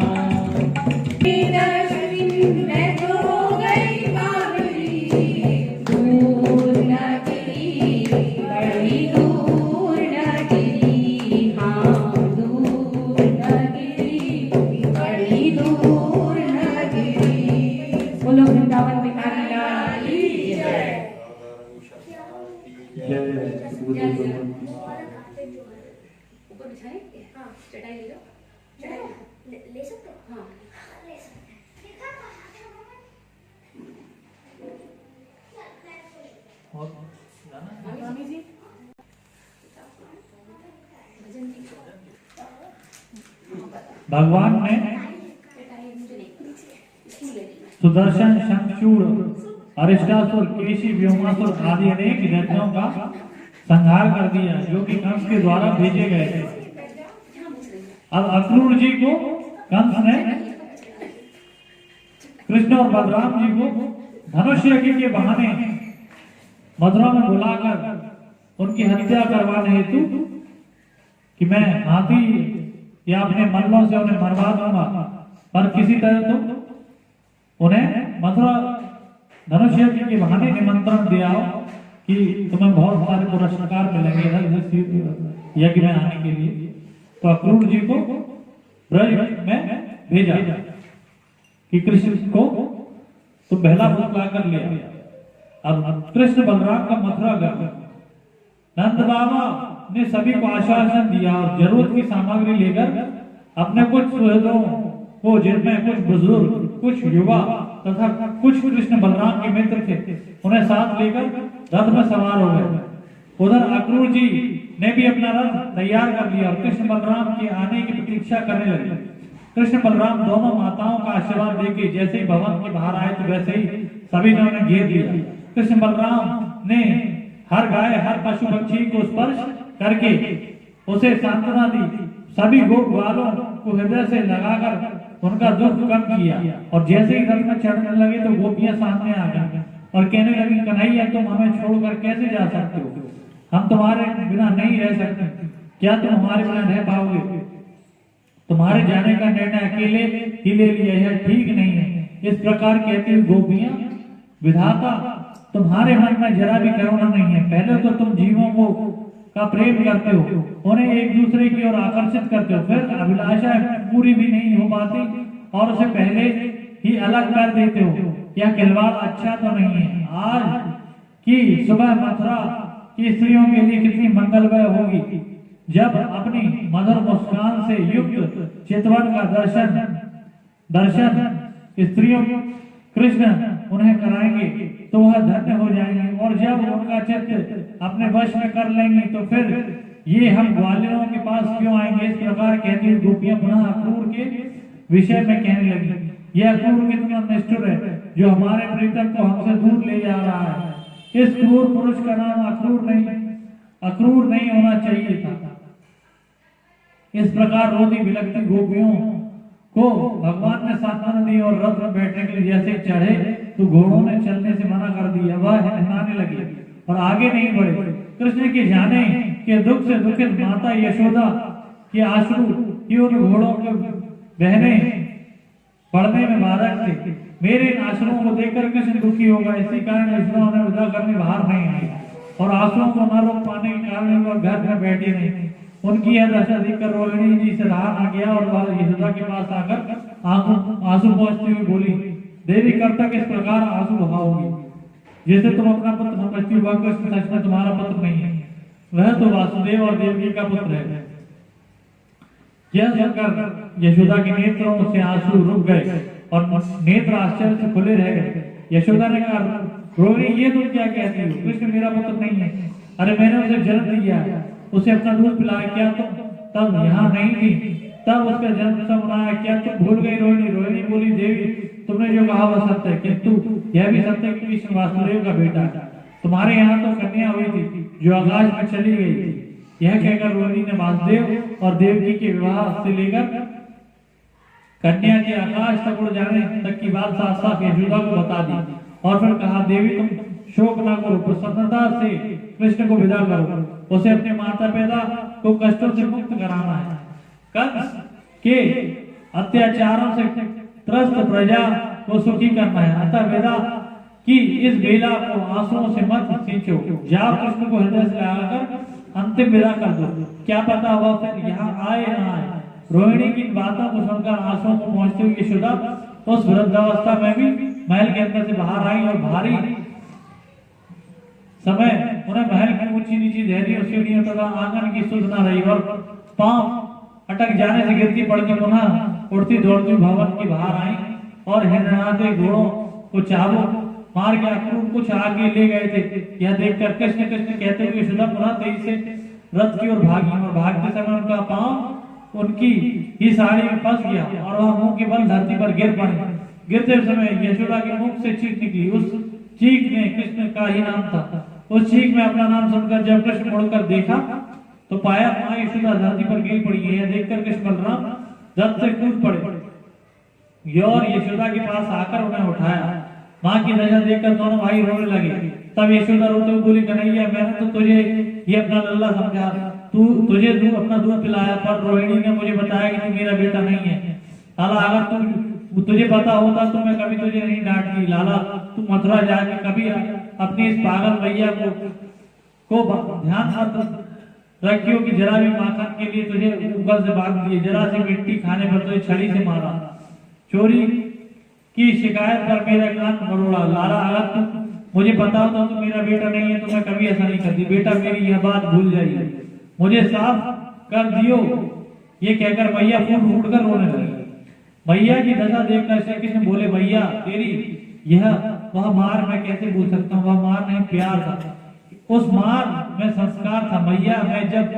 मैं तो हो गई बावली दूर न गिरी बड़ी दूर न गिरी हाँ दूर न गिरी बड़ी दूर न गिरी बोलो वृंदावन बिहारी लाल की जय ऊपर बिछाएं हाँ चटाई ले लो चटाई ले सकते हो हाँ ले सकते स्वामी जी भगवान ने सुदर्शन शंखचूड़ अरिष्टासुर केशी व्योमासुर आदि अनेक दैत्यों का संहार कर दिया जो कि कंस के द्वारा भेजे गए थे। अब अक्रूर जी को कंस ने कृष्ण और बलराम जी को धनुष यज्ञ के बहाने मथुरा में बुलाकर उनकी हत्या करवाने हेतु कि मैं हाथी या अपने मल्लों से उन्हें मरवा दूंगा पर किसी तरह तुम उन्हें मथुरा धनुष यज्ञ के बहाने निमंत्रण दिया हो कि तुम्हें बहुत सारे पुरस्कार मिलेंगे यज्ञ में आने के लिए। तो अक्रूर जी को ब्रज में भेजा कि कृष्ण को तुम बहला फुसला कर लिया। अब कृष्ण बलराम का मथुरा गए। नंद बाबा ने सभी को आश्वासन दिया और जरूरत की सामग्री लेकर अपने कुछ सुहृदों को जिनमें कुछ बुजुर्ग कुछ युवा तथा कुछ कृष्ण बलराम के मित्र थे उन्हें साथ लेकर रथ में सवार हो गए। उधर अक्रूर जी ने भी अपना रथ तैयार कर लिया और कृष्ण बलराम के आने की प्रतीक्षा करने लगे। कृष्ण बलराम दोनों माताओं का आशीर्वाद देके जैसे ही भवन के बाहर आए तो वैसे ही सभी ने उन्हें घेर लिया। कृष्ण बलराम ने हर गाय हर पशु पक्षी को स्पर्श करके उसे सांत्वना दी। सभी गोप ग्वालों को हृदय से लगाकर उनका दुख कम किया और जैसे ही रथ में चढ़ने लगे तो गोपियां सामने आ गई और कहने लगी कन्हैया तुम हमें छोड़कर कैसे जा सकते हो, हम तुम्हारे बिना नहीं रह सकते, क्या तुम हमारे बिना रह पाओगे? तुम्हारे जाने का निर्णय अकेले ही ले लिया, यह ठीक नहीं है। इस प्रकार कहती हुई गोपियां विधाता तुम्हारे मन में जरा भी करुणा नहीं है। पहले तो तुम जीवों को का प्रेम करते हो, उन्हें एक दूसरे की ओर आकर्षित करते हो, फिर अभिलाषा पूरी भी नहीं हो पाती और उसे पहले ही अलग कर देते हो। यह खिलवाड़ अच्छा तो नहीं है। आज की सुबह मथुरा की स्त्रियों के लिए कितनी मंगलमय होगी जब अपनी मधुर मुस्कान से युक्त चितवन का दर्शन स्त्रियों कृष्ण उन्हें कराएंगे तो वह धन्य हो जाएंगे और जब उनका चित्त अपने वश में कर लेंगे तो फिर ये हम ग्वालियरों के पास क्यों आएंगे? इस प्रकार कहती हुई गोपियां पुनः अक्रूर के विषय में कहने लगी। यह क्रूर कितना निष्ठुर है जो हमारे प्रीतम को हमसे दूर ले जा रहा है। इस क्रूर पुरुष का नाम अक्रूर नहीं होना चाहिए था। इस प्रकार रोती बिलखती गोपियों को भगवान ने सांत्वना दी और रथ में बैठने के लिए जैसे चढ़े तो घोड़ों ने चलने से मना कर दिया। वह हिलाने लगे और आगे नहीं बढ़े। कृष्ण के जाने के दुख से दुखित माता यशोदा के आंसू की उन घोड़ों के बहने पढ़ने में बाधक थे। मेरे इन आंसुओं को देखकर कृष्ण दुखी होगा, इसी कारण यशोदा उन्हें विदा करने बाहर नहीं आई और आंसुओं को न रोक पाने के कारण वह घर में बैठी नहीं। उनकी यह दशा देखकर रोहिणी जी से रहा न गया और वह यशोदा के पास आकर आंसू पोंछती हुई बोली, देवी कब तक इस प्रकार आंसू बहाओगी? जैसे तुम अपना पुत्र समझती हो, वह कृष्ण सच में तुम्हारा पुत्र नहीं है, वह तो वासुदेव और देवकी का पुत्र है। यह सुनकर यशोदा के नेत्रों से आंसू रुक गए और नेत्र आश्चर्य से खुले रह गए। यशोदा ने कहा, रोहिणी ये तुम क्या कहती हो? कृष्ण मेरा पुत्र नहीं है। अरे मैंने उसे जन्म दिया, उसे अपना दूध पिलाया, क्या तुम तब यहाँ नहीं थी? तब उसका जन्म सब मनाया, क्या तुम भूल गई रोहिणी? रोहिणी बोली, देवी तुमने जो कहा वह सत्य है, किंतु यह भी सत्य है कि कृष्ण वासुदेव का बेटा है। तुम्हारे यहाँ तो कन्या हुई थी जो आकाश में चली गई थी। यह कहकर रोहिणी ने वासुदेव और देवकी के विवाह से लेकर कन्या के आकाश तक उड़ जाने तक की बात साफ साफ यशोदा को बता दी और फिर कहा, देवी तुम शोक न करो, प्रसन्नता से कृष्ण को विदा करो, उसे अपने माता पिता को कष्टों से मुक्त कराना है। कंस के अत्याचारों से त्रस्त प्रजा को सुखी करना है, अतः विदा की इस बेला को आंसुओं से मत सींचो, जाओ कृष्ण को हृदय से लगाकर अंतिम विदा कर दो, क्या पता वह फिर यहाँ आए न आए। रोहिणी की बातों को सुनकर आंसुओं को पहुंचते हुए यशोदा उस वृद्धावस्था में भी महल के अंदर से बाहर आई और भारी समय उन्हें महल की ऊंची नीची देहरियों सीढ़ियों तथा आंगन की सुध न रही और पांव अटक जाने से गिरती पड़ती पुनः उड़ती दौड़ती भवन के बाहर आई और हिरणाते घोड़ों को चाबुक मार के अक्रूर कुछ आगे ले गए थे। यह देखकर कृष्ण कृष्ण कहते हुए यशोदा पुनः तेजी से रथ की ओर भागी और भागते समय उनका पांव उनकी ही साड़ी में फंस गया और वह मुंह के बल धरती पर गिर पड़े। गिरते समय यशोदा के मुख से चीख निकली, उस चीख में कृष्ण का ही नाम था। उस चीख में अपना नाम सुनकर जब कृष्ण मुड़कर देखा तो पाया माँ यशोदा धरती पर गिर पड़ी है। यह देखकर कृष्ण बलराम रथ से कूद पड़े और यशोदा के पास आकर उन्हें उठाया। माँ की दशा देखकर दोनों भाई रोने लगे। तब यशोदा रोते हुए बोली, कन्हैया मैंने तो तुझे ये अपना लल्ला समझा, तुझे अपना दूध पिलाया, पर रोहिणी ने मुझे बताया कि तू मेरा बेटा नहीं है। लाला अगर तुझे पता होता तो मैं कभी तुझे नहीं डांटती। लाला तू मथुरा जाके कभी अपनी इस पागल भैया को ध्यान मत रखियो कि जरा भी माखन के लिए तुझे ऊपर से बांध दिए, जरा सी मिट्टी खाने पर तुझे छड़ी से मारा, चोरी की शिकायत पर मेरा कान मरोड़ा। लाला अगर तुम मुझे पता होता तो मेरा बेटा नहीं है तो मैं कभी ऐसा नहीं करती। बेटा मेरी यह बात भूल जाइए, मुझे साफ कर दियो। ये कहकर मैया फूट फूट कर रोने लगी। मैया की दशा देखकर श्री कृष्ण बोले, मैया तेरी यह वह मार मैं कैसे भूल सकता हूँ? वह मार नहीं प्यार था, उस मार में संस्कार था। मैया मैं जब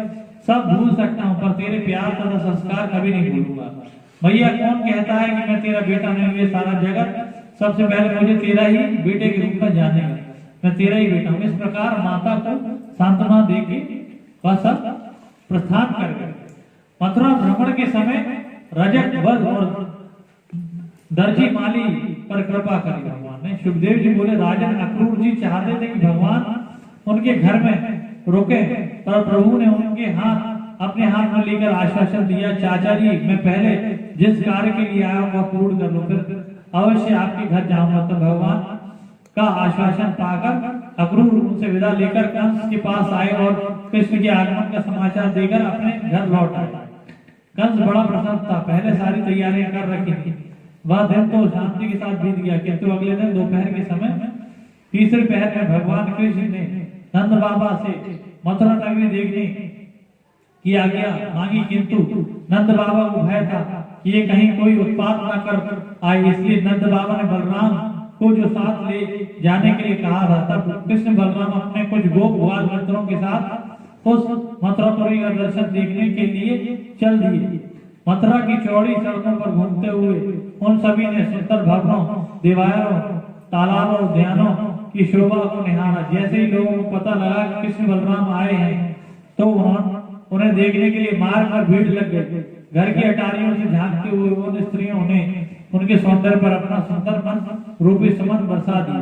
सब भूल सकता हूँ पर तेरे प्यार तथा संस्कार कभी नहीं भूलूंगा। मैया कौन कहता है कि मैं तेरा बेटा नहीं? ये सारा जगत सबसे पहले मुझे तेरा ही बेटे के रूप में जानेगा, मैं तेरा ही बेटा हूँ। इस प्रकार माता को सांत्वना देके वह सब प्रस्थान कर गए। मथुरा भ्रमण के समय रजक वध और दर्जी माली पर कृपा करी भगवान ने। सुखदेव जी बोले, राजन अक्रूर जी चाहते थे कि भगवान उनके घर में रुके, पर प्रभु ने उनके अपने हाथ में लेकर आश्वासन दिया, चाचा जी मैं पहले जिस कार्य के लिए आया वह पूर्ण कर लो, फिर अवश्य आपके घर जाऊंगा। तो भगवान का आश्वासन पाकर अक्रूर उनसे विदा लेकर कंस के पास आए और कृष्ण के आगमन का समाचार देकर अपने घर लौट आए। कंस बड़ा प्रसन्न था, पहले सारी तैयारियां कर रखी थी। वह दिन तो शांति के साथ बीत गया, किंतु अगले दिन दोपहर के समय तीसरे पहर में भगवान कृष्ण ने नंद बाबा से मथुरा नगरी देखने की आज्ञा मांगी, किंतु नंद बाबा को भय था कि ये कहीं कोई उत्पात न कर आए, इसलिए नंद बाबा ने बलराम को जो साथ ले जाने के लिए कहा था। तब कृष्ण बलराम अपने कुछ गोप ग्वाल मित्रों के साथ उस मथुरापुरी का दर्शन देखने के लिए चल दिए। मथुरा की चौड़ी सड़कों पर घूमते हुए उन सभी ने सुंदर भवनों, दीवारों, तालाबों, उद्यानों की शोभा को निहारा। जैसे ही लोगों को पता लगा कि कृष्ण बलराम आए हैं तो उन्हें देखने के लिए मार्ग पर भीड़ लग गई। घर की अटारियों से झांकते हुए उन स्त्रियों ने उनके सौंदर्य पर अपना सुंदर मन रूपी सुमन बरसा दिया।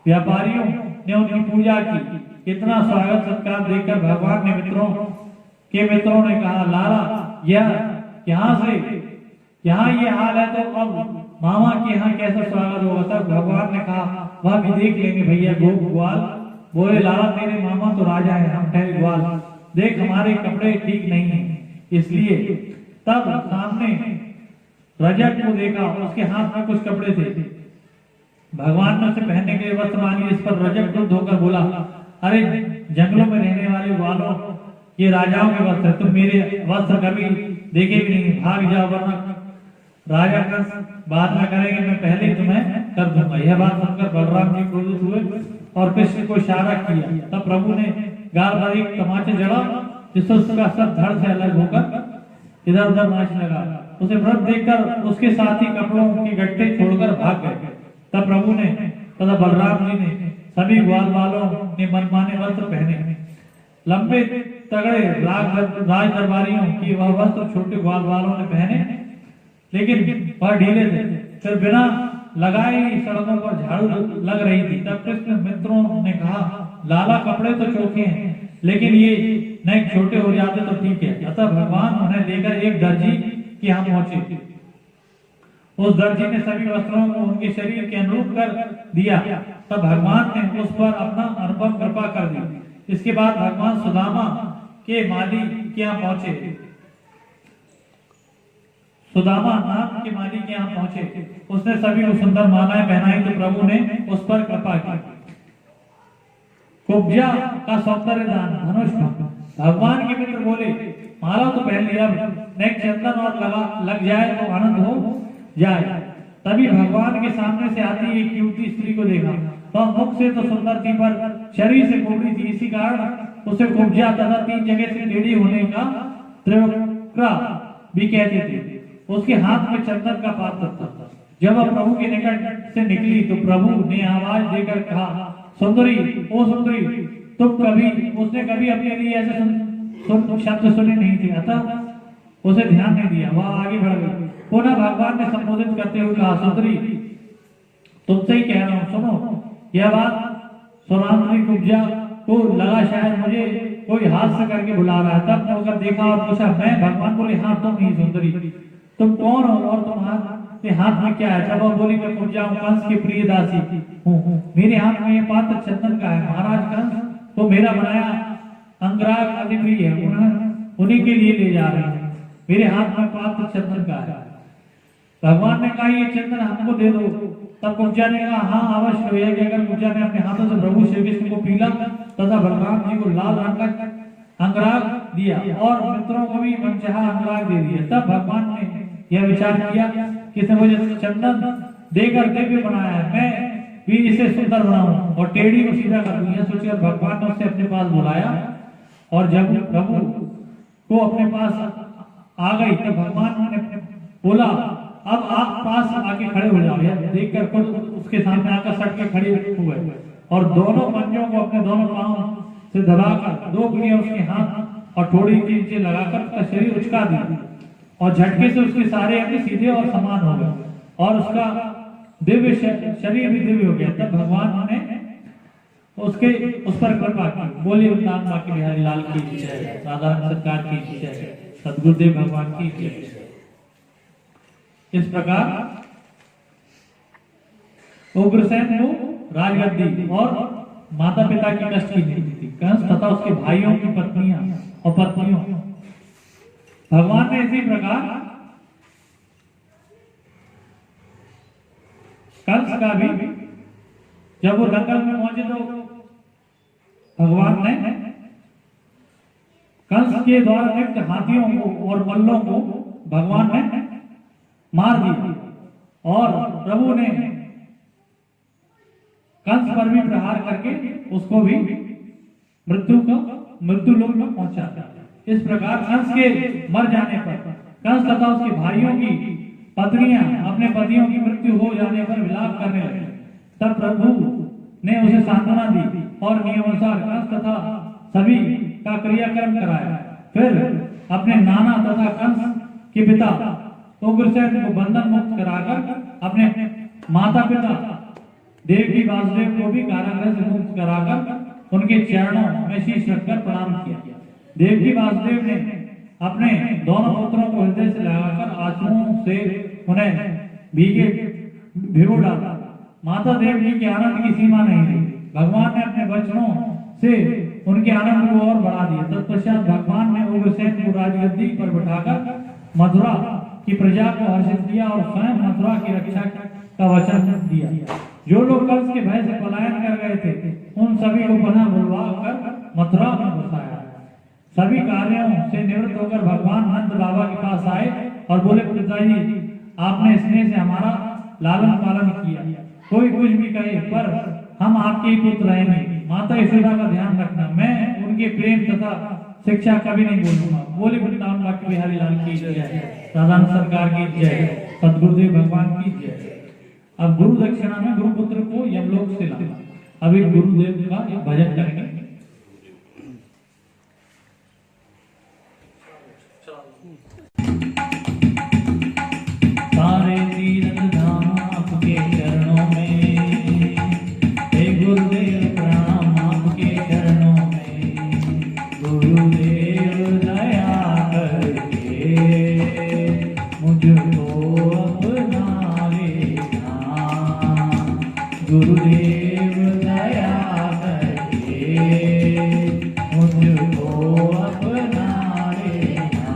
व्यापारियों ने उनकी पूजा की। इतना स्वागत सत्कार देखकर भगवान ने मित्रों ने कहा, लाला यहाँ ये हाल है तो अब मामा के यहाँ कैसा स्वागत होगा। तब भगवान ने कहा, वह भी देख लेंगे भैया। ग्वाल बोले, लाला तेरे मामा तो राजा है, हम ठहरे ग्वाल। देख हमारे कपड़े ठीक नहीं है, इसलिए। तब सामने रजक को देखा, उसके हाथ में कुछ कपड़े थे। भगवान ने उसे पहनने के लिए वस्त्र मांगे। इस पर रजक क्रुद्ध होकर बोला, अरे जंगलों में रहने वाले ग्वालों, ये राजाओं के वस्त्र, तुम मेरे वस्त्र कभी देखे भी नहीं, भाग जाओ वरना राजा कंस बात न करेंगे, मैं पहले ही तुम्हें कर दूंगा। यह बात सुनकर बलराम जी क्रोधित हुए और कृष्ण को इशारा किया। तब प्रभु ने गाल पर एक तमाचा जड़ा, जिससे उसका सब धड़ से अलग होकर इधर उधर नाचने लगा। उसे व्रत देखकर उसके साथी कपड़ों के गट्टे छोड़कर भाग गए। तब प्रभु ने तथा बलराम जी ने सभी ग्वाल वालों ने मनमाने वस्त्र पहने। लंबे तगड़े राज दरबारियों की वह वस्त्र छोटे ग्वाल वालों ने पहने, लेकिन वह ढीले थे। फिर बिना लगाए ही सड़कों पर झाड़ू लग रही थी। तब कृष्ण मित्रों ने कहा, लाला कपड़े तो चोखे हैं, लेकिन ये नए छोटे हो जाते तो ठीक है। अतः भगवान उन्हें लेकर एक दर्जी के यहाँ पहुंचे। उस दर्जी ने सभी वस्त्रों को उनके शरीर के अनुरूप कर दिया। तब भगवान ने उस पर अपना अनुपम कृपा कर दी। इसके बाद भगवान सुदामा के माली के यहाँ पहुंचे। सुदामा नाम के माली के यहाँ पहुंचे। उसने सभी को सुंदर मालाएं पहनाई तो प्रभु ने उस पर कृपा की। कुब्जा का सौंदर्य दान, धनुष। भगवान के मित्र बोले, माला तो पहन लिया, नेक चंदन और लग जाए तो आनंद हो जाए। तभी भगवान के सामने से आती एक युवती स्त्री को देखा। तो मुख से तो सुंदर थी, पर शरीर से कोमड़ी थी। इसी कारण उसे कुब्जा तथा 3 जगह से टेढ़ी होने का त्रिवक्रा भी कहते थे। उसके हाथ में चंदन का पात्र था। जब वह प्रभु के निकट से निकली तो प्रभु ने आवाज देकर कहा, सुंदरी, ओ सुंदरी, उसने कभी अपने लिए ऐसे शब्द सुने नहीं थे, अतः उसे ध्यान नहीं दिया। वह आगे बढ़ गई। पुनः भगवान ने संबोधित करते हुए कहा, सुंदरी, तुमसे ही कह रहा हूँ, सुनो। यह बात सुनात्री कुब्जा को लगा शायद मुझे कोई हास्य करके बुला रहा है। तब होकर देखा और पूछा, मैं? भगवान बोले, हाँ तुम ही सुंदरी, तुम कौन हो और तुम्हारे हाथ में क्या है? तब वह बोली, मैं कुब्जा हूँ, कंस की प्रिय दासी हूँ। मेरे हाथ में यह पात्र चंदन का है। महाराज कंस तो मेरा बनाया अंगराग अति प्रिय है, उन्हीं के लिए ले जा रहे हैं। मेरे हाथ में पात्र चंदन का है। भगवान ने कहा, ये चंदन हमको दे दो। तब कुब्जा ने कहा, हाँ अवश्य हो। कि अगर कुब्जा ने अपने हाथों से प्रभु श्री कृष्ण को पीला तथा बलराम जी को लाल रंग का अंगराग दिया और मित्रों को भी मनचाहा अंगराग दे दिया। तब भगवान ने यह विचार किया कि इसने मुझे चंदन देकर दिव्य बनाया है, मैं भी इसे सुंदर बनाऊं और टेढ़ी को सीधा कर दूं। यह सोचकर भगवान ने उसे अपने पास बुलाया और जब प्रभु को अपने पास आ गई तब भगवान ने बोला, अब आप पास आके खड़े हो जाओ। यह देखकर खुद उसके सामने आकर सट के खड़े हुए और दोनों पंजों को अपने दोनों पांव से दबाकर 2 उंगलियां उसके हाथ और ठोड़ी के नीचे लगाकर उसका शरीर उचका दिया और झटके से उसके सारे अंग सीधे और समान हो गए और उसका दिव्य शरीर भी दिव्य हो गया। तब भगवान ने उस पर कृपा की। बोलिए वृंदावन बांके बिहारी लाल की जय, राधा सरकार की जय, सद्गुरुदेव भगवान की जय। इस प्रकार उग्रसेन को राजगद्दी और माता पिता की कष्ट की नीति थी। कंस तथा उसके भाइयों की पत्नियां और पत्नियों, भगवान ने इसी प्रकार कंस का भी, जब वो दंगल में पहुंचे तो भगवान ने कंस के द्वारा नियुक्त हाथियों को और मल्लों को भगवान ने मार दिया और प्रभु ने कंस पर भी प्रहार करके उसको भी मृत्यु लोक में पहुंचा। इस प्रकार कंस के मर जाने पर कंस तथा उसके भाइयों की पत्नियां अपने पतियों की मृत्यु हो जाने पर विलाप करने लगे। तब प्रभु ने उसे सांत्वना दी और नियमानुसार कंस तथा सभी का क्रियाक्रम कराया। फिर अपने नाना तथा कंस के पिता उग्रसेन को बंधन मुक्त कराकर अपने माता पिता देवकी वासुदेव को भी कारागृह से मुक्त कराकर उनके चरणों में शीश रखकर प्रणाम किया। देवकी वासुदेव ने अपने दोनों पुत्रों को हृदय से लगाकर आंसुओं से उन्हें भीगे भिगो डाला। माता देवकी के आनंद की सीमा नहीं थी। भगवान ने अपने वचनों से उनके आनंद को और बढ़ा दिया। तत्पश्चात भगवान ने उग्रसेन को राजगद्दी पर बिठाकर मथुरा की प्रजा को हर्षित किया और स्वयं मथुरा की रक्षा का वचन दिया। जो लोग कंस के भय से पलायन कर गए थे उन सभी को पुनः बुलवा कर मथुरा में बसाया। सभी कार्यों से निवृत्त होकर भगवान नंद बाबा के पास आए और बोले, पिताजी आपने स्नेह से हमारा लालन पालन किया, कोई कुछ भी कहे पर हम आपके ही पुत्र रहेंगे। माता यशोदा का ध्यान रखना, मैं उनके प्रेम तथा शिक्षा कभी नहीं भूलूंगा। बोले वृंदावन बाकी बिहारी लाल की जय, राधान सरकार की जय, सदगुरुदेव भगवान की जय। अब गुरु दक्षिणा में गुरुपुत्र को यमलोक से लाना। अभी गुरुदेव का एक भजन करेंगे। सारे तीर्थ धाम आपके चरणों में, हे गुरुदेव प्रणाम आपके चरणों में। गुरुदेव दया करके मुझको अपना लेना। गुरुदेव दया करके मुझको अपना लेना।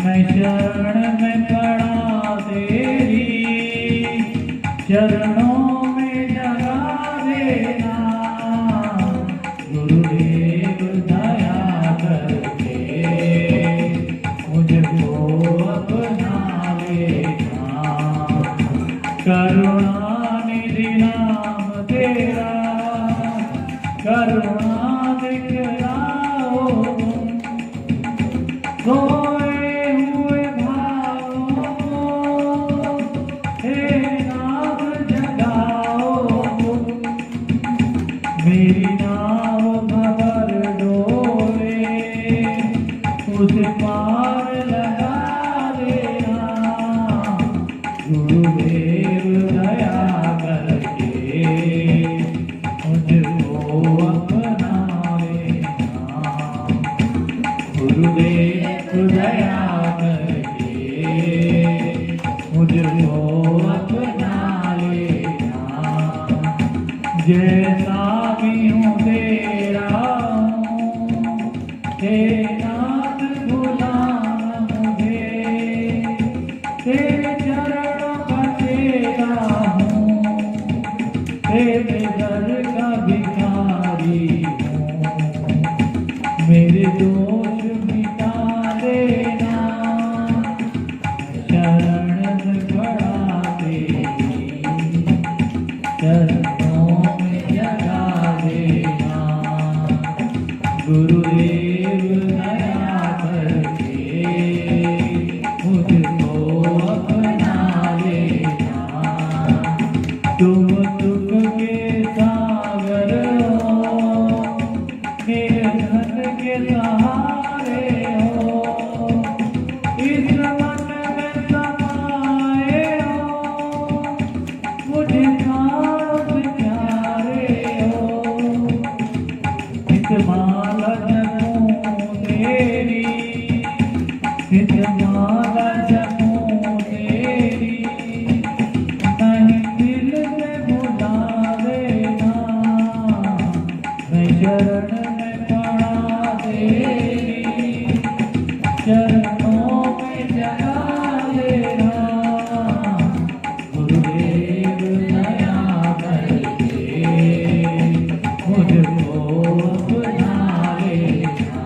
मैं शरण में पड़ा तेरी चरणों में जगा देना। गुरुदेव दया करके मुझको अपना लेना। करुणानिधि नाम तेरा करुणा दिखलाओ। सोए हुए भावों को हे नाथ जगाओ। मेरी नाव भंवर डोले उस पार लगा देना। गुरुदेव दया करके मुझको अपना लेना। गुरुदेव दया करके मुझको अपना लेना। जैसा भी हूँ तेरा हूँ, हे नाथ भुला मुझे। तेरे चरणों का चेला हूँ, तेरे दर का भिखारी हूँ। मेरे दोष मिटा देना, शरण में पड़ा तेरी चरणों में जगा देना। गुरुदेव दया करके मुझको अपना लेना। तुम सुख के सागर हो, निर्धन के सहारे हो। इस मन में समाए हो, मुझे खास प्यारे हो। नित माला जपूं तेरी, नित माला जपूं तेरी। नहीं दिल से भुला देना, मैं शरण में पड़ा तेरी चरणों में जगा देना। गुरुदेव दया करके मुझको अपना लेना।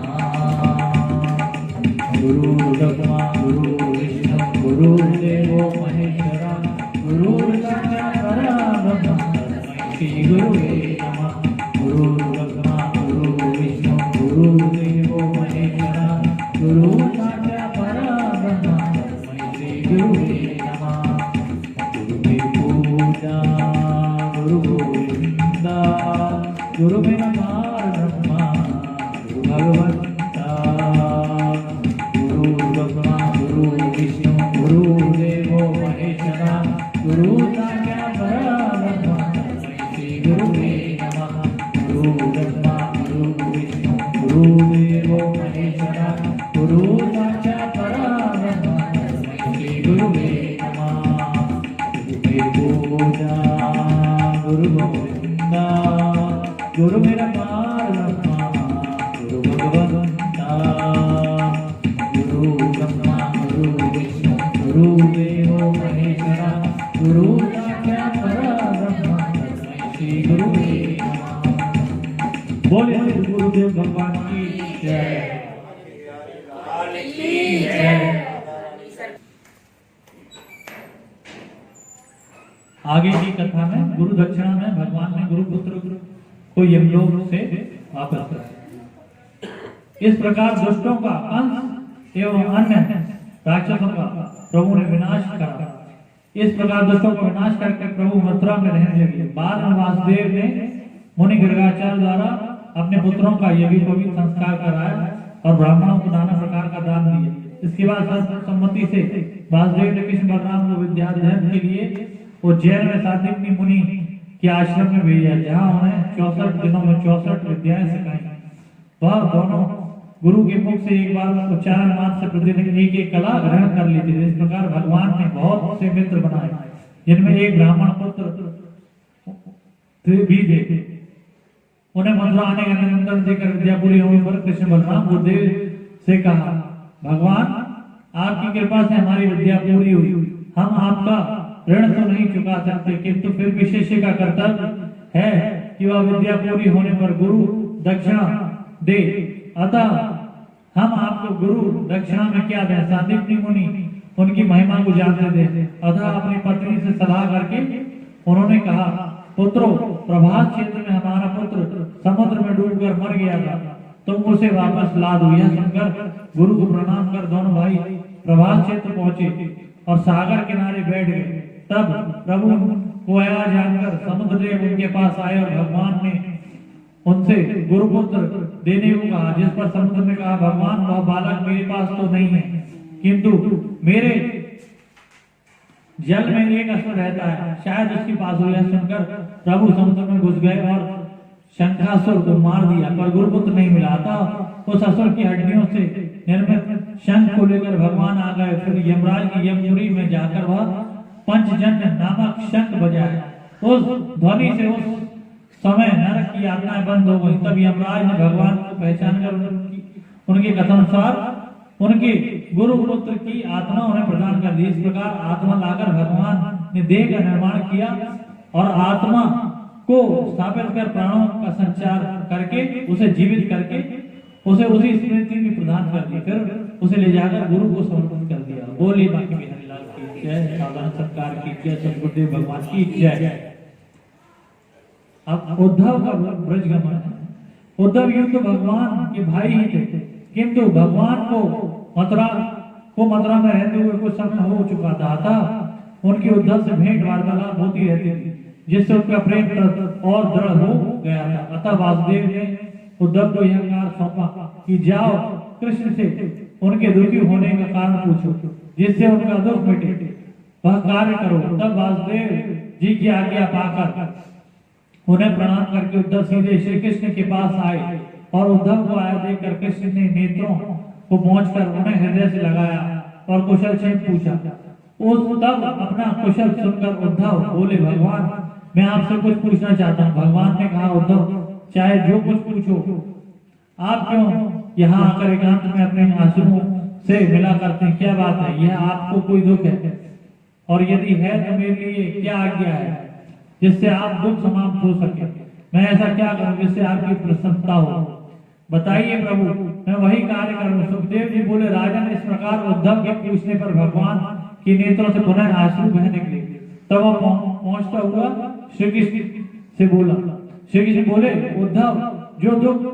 गुरु ब्रह्मा गुरु विष्णु गुरुदेवो महेश्वरा। गुरु साक्षात् परब्रह्म तस्मै श्री गुरुवे नमः। गुरु ब्रह्मा गुरु विष्णु गुरुदेवो महेश्वरा। गुरु साक्षात् परब्रह्म गुरु बिन पार ब्रह्मा गुरु भगवंता गुरु ब्रह्मा गुरु विष्णु गुरु देवो महेश्वरा गुरु साक्षात् परब्रह्म श्री गुरुवे नमः गुरु ब्रह्मा गुरु विष्णु गुरु देवो महेश्वरा गुरु साक्षात् परब्रह्म श्री गुरुवे नमः पूजा गुरु गोविंदा गुरु मेरा पार ब्रह्मा गुरु भगवंता गुरु ब्रह्मा गुरु विष्णु गुरु देवो महेश्वरा गुरु साक्षात् परब्रह्म श्री गुरुवे नमः। बोले श्री गुरुदेव भगवान की जय। आगे की कथा में गुरु दक्षिणा में भगवान ने गुरु पुत्र को यमलोक से वापस किया। इस प्रकार दुष्टों का अंश एवं अन्य राक्षसों का प्रभु ने विनाश करा। इस प्रकार दुष्टों का विनाश करके प्रभु मथुरा में रहने लगे। बाद में वासुदेव ने मुनि गर्गाचार्य द्वारा अपने पुत्रों का यज्ञोपवीत संस्कार कराया और ब्राह्मणों को नाना प्रकार का दान दिया। इसके बाद सर्वसम्मति से वासुदेव ने कृष्ण बलराम को विद्याध्ययन के लिए उज्जैन में सांदीपनि मुनि के आश्रम में भेजा, जहाँ उन्हें 64 दिनों में 64 विद्याएं सिखाई। वह दोनों गुरु के मुख से एक बार उच्चारण मात्र से प्रतिदिन एक कला ग्रहण कर ली थी। इस प्रकार भगवान ने बहुत से मित्र बनाए, जिनमें एक ब्राह्मण पुत्र भी थे। उन्हें मथुरा आने का निमंत्रण देकर विद्यापुरी होने पर कृष्ण बलराम गुरुदेव से कहा, भगवान आपकी कृपा से हमारी विद्या पूरी हुई। हम आपका ऋण तो नहीं चुका सकते, किंतु फिर भी शिष्य का कर्तव्य है कि वह विद्या पूरी होने पर गुरु दक्षिणा दे। अतः हम आपको गुरु दक्षिणा में क्या दें? सांदीपनि मुनि उनकी महिमा को जानते थे। अतः अपनी पत्नी से सलाह करके उन्होंने कहा, पुत्रो, प्रभास क्षेत्र में हमारा पुत्र समुद्र में डूबकर मर गया था, तुम उसे वापस ला दो। यह सुनकर गुरु को प्रणाम कर दोनों भाई प्रभास क्षेत्र पहुंचे और सागर किनारे बैठ गए। तब प्रभु को यह जानकर समुद्रदेव उनके पास आए और भगवान ने उनसे गुरुपुत्र देने को कहा, जिस पर समुद्र ने कहा, भगवान वह बालक मेरे पास तो नहीं है, किंतु मेरे जल में एक असुर रहता है, शायद उसके पास हो। यह सुनकर प्रभु समुद्र में घुस गए और शंखासुर को मार दिया, पर गुरुपुत्र नहीं मिला था। उस असुर की हड्डियों से निर्मित शंख को लेकर भगवान आ गए। फिर यमराज की यमपुरी में जाकर वह पंचजन्य नामक शंख बजाया। उस ध्वनि से उस समय नरक की यातनाएं बंद हो गई। तब यमराज ने भगवान को पहचान कर उनके कथनानुसार उनके गुरु पुत्र की आत्मा उन्हें प्रदान कर दी। इस प्रकार आत्मा लाकर भगवान ने देह का निर्माण किया और आत्मा को स्थापित कर प्राणों का संचार करके उसे जीवित करके उसे उसी स्मृति में प्रदान कर दी। फिर उसे ले जाकर गुरु को समर्पित कर दिया। बोली बाकी बिहारी लाल की जय, साधन सरकार की जय, सदगुरुदेव भगवान की जय। अब उद्धव का ब्रजगमन है। उद्धव यूं तो भगवान के भाई ही थे, किंतु भगवान को मथुरा में रहते हुए कुछ समय हो चुका था। अतः उनकी उद्धव से भेंट वार्तालाप होती रहती थी, जिससे उनका प्रेम और दृढ़ हो गया था। अतः वासुदेव ने उद्धव को यह कार्य सौंपा कि जाओ कृष्ण से उनके दुखी होने का कारण पूछो, जिससे उनका दुख मिटे। वह कार्य करो। तब वासुदेव जी की आज्ञा पाकर उन्हें प्रणाम करके उद्धव सीधे श्री कृष्ण के पास आए और उद्धव को आया देखकर कृष्ण ने नेत्रों को पहुंचकर उन्हें हृदय से लगाया और कुशल क्षेम पूछा। तब अपना कुशल सुनकर उद्धव बोले, भगवान मैं आपसे कुछ पूछना चाहता हूँ। भगवान ने कहा, उद्धव चाहे जो कुछ पूछो। आप क्यों यहाँ आकर एकांत में अपने आंसुओं से मिला करते हैं? क्या बात है? यह आपको कोई दुख है? और यदि है तो मेरे लिए क्या आज्ञा है जिससे आप दुख समाप्त हो सके? मैं ऐसा क्या करूं जिससे आपकी प्रसन्नता हो? बताइए प्रभु, मैं वही कार्य करूं। सुखदेव जी बोले, राजन इस प्रकार उद्धव के पूछने पर भगवान के नेत्रों से पुनः आंसू बहने लगे। तब वह पहुंचता हुआ श्री कृष्ण से बोला। श्री कृष्ण बोले, उद्धव जो दुख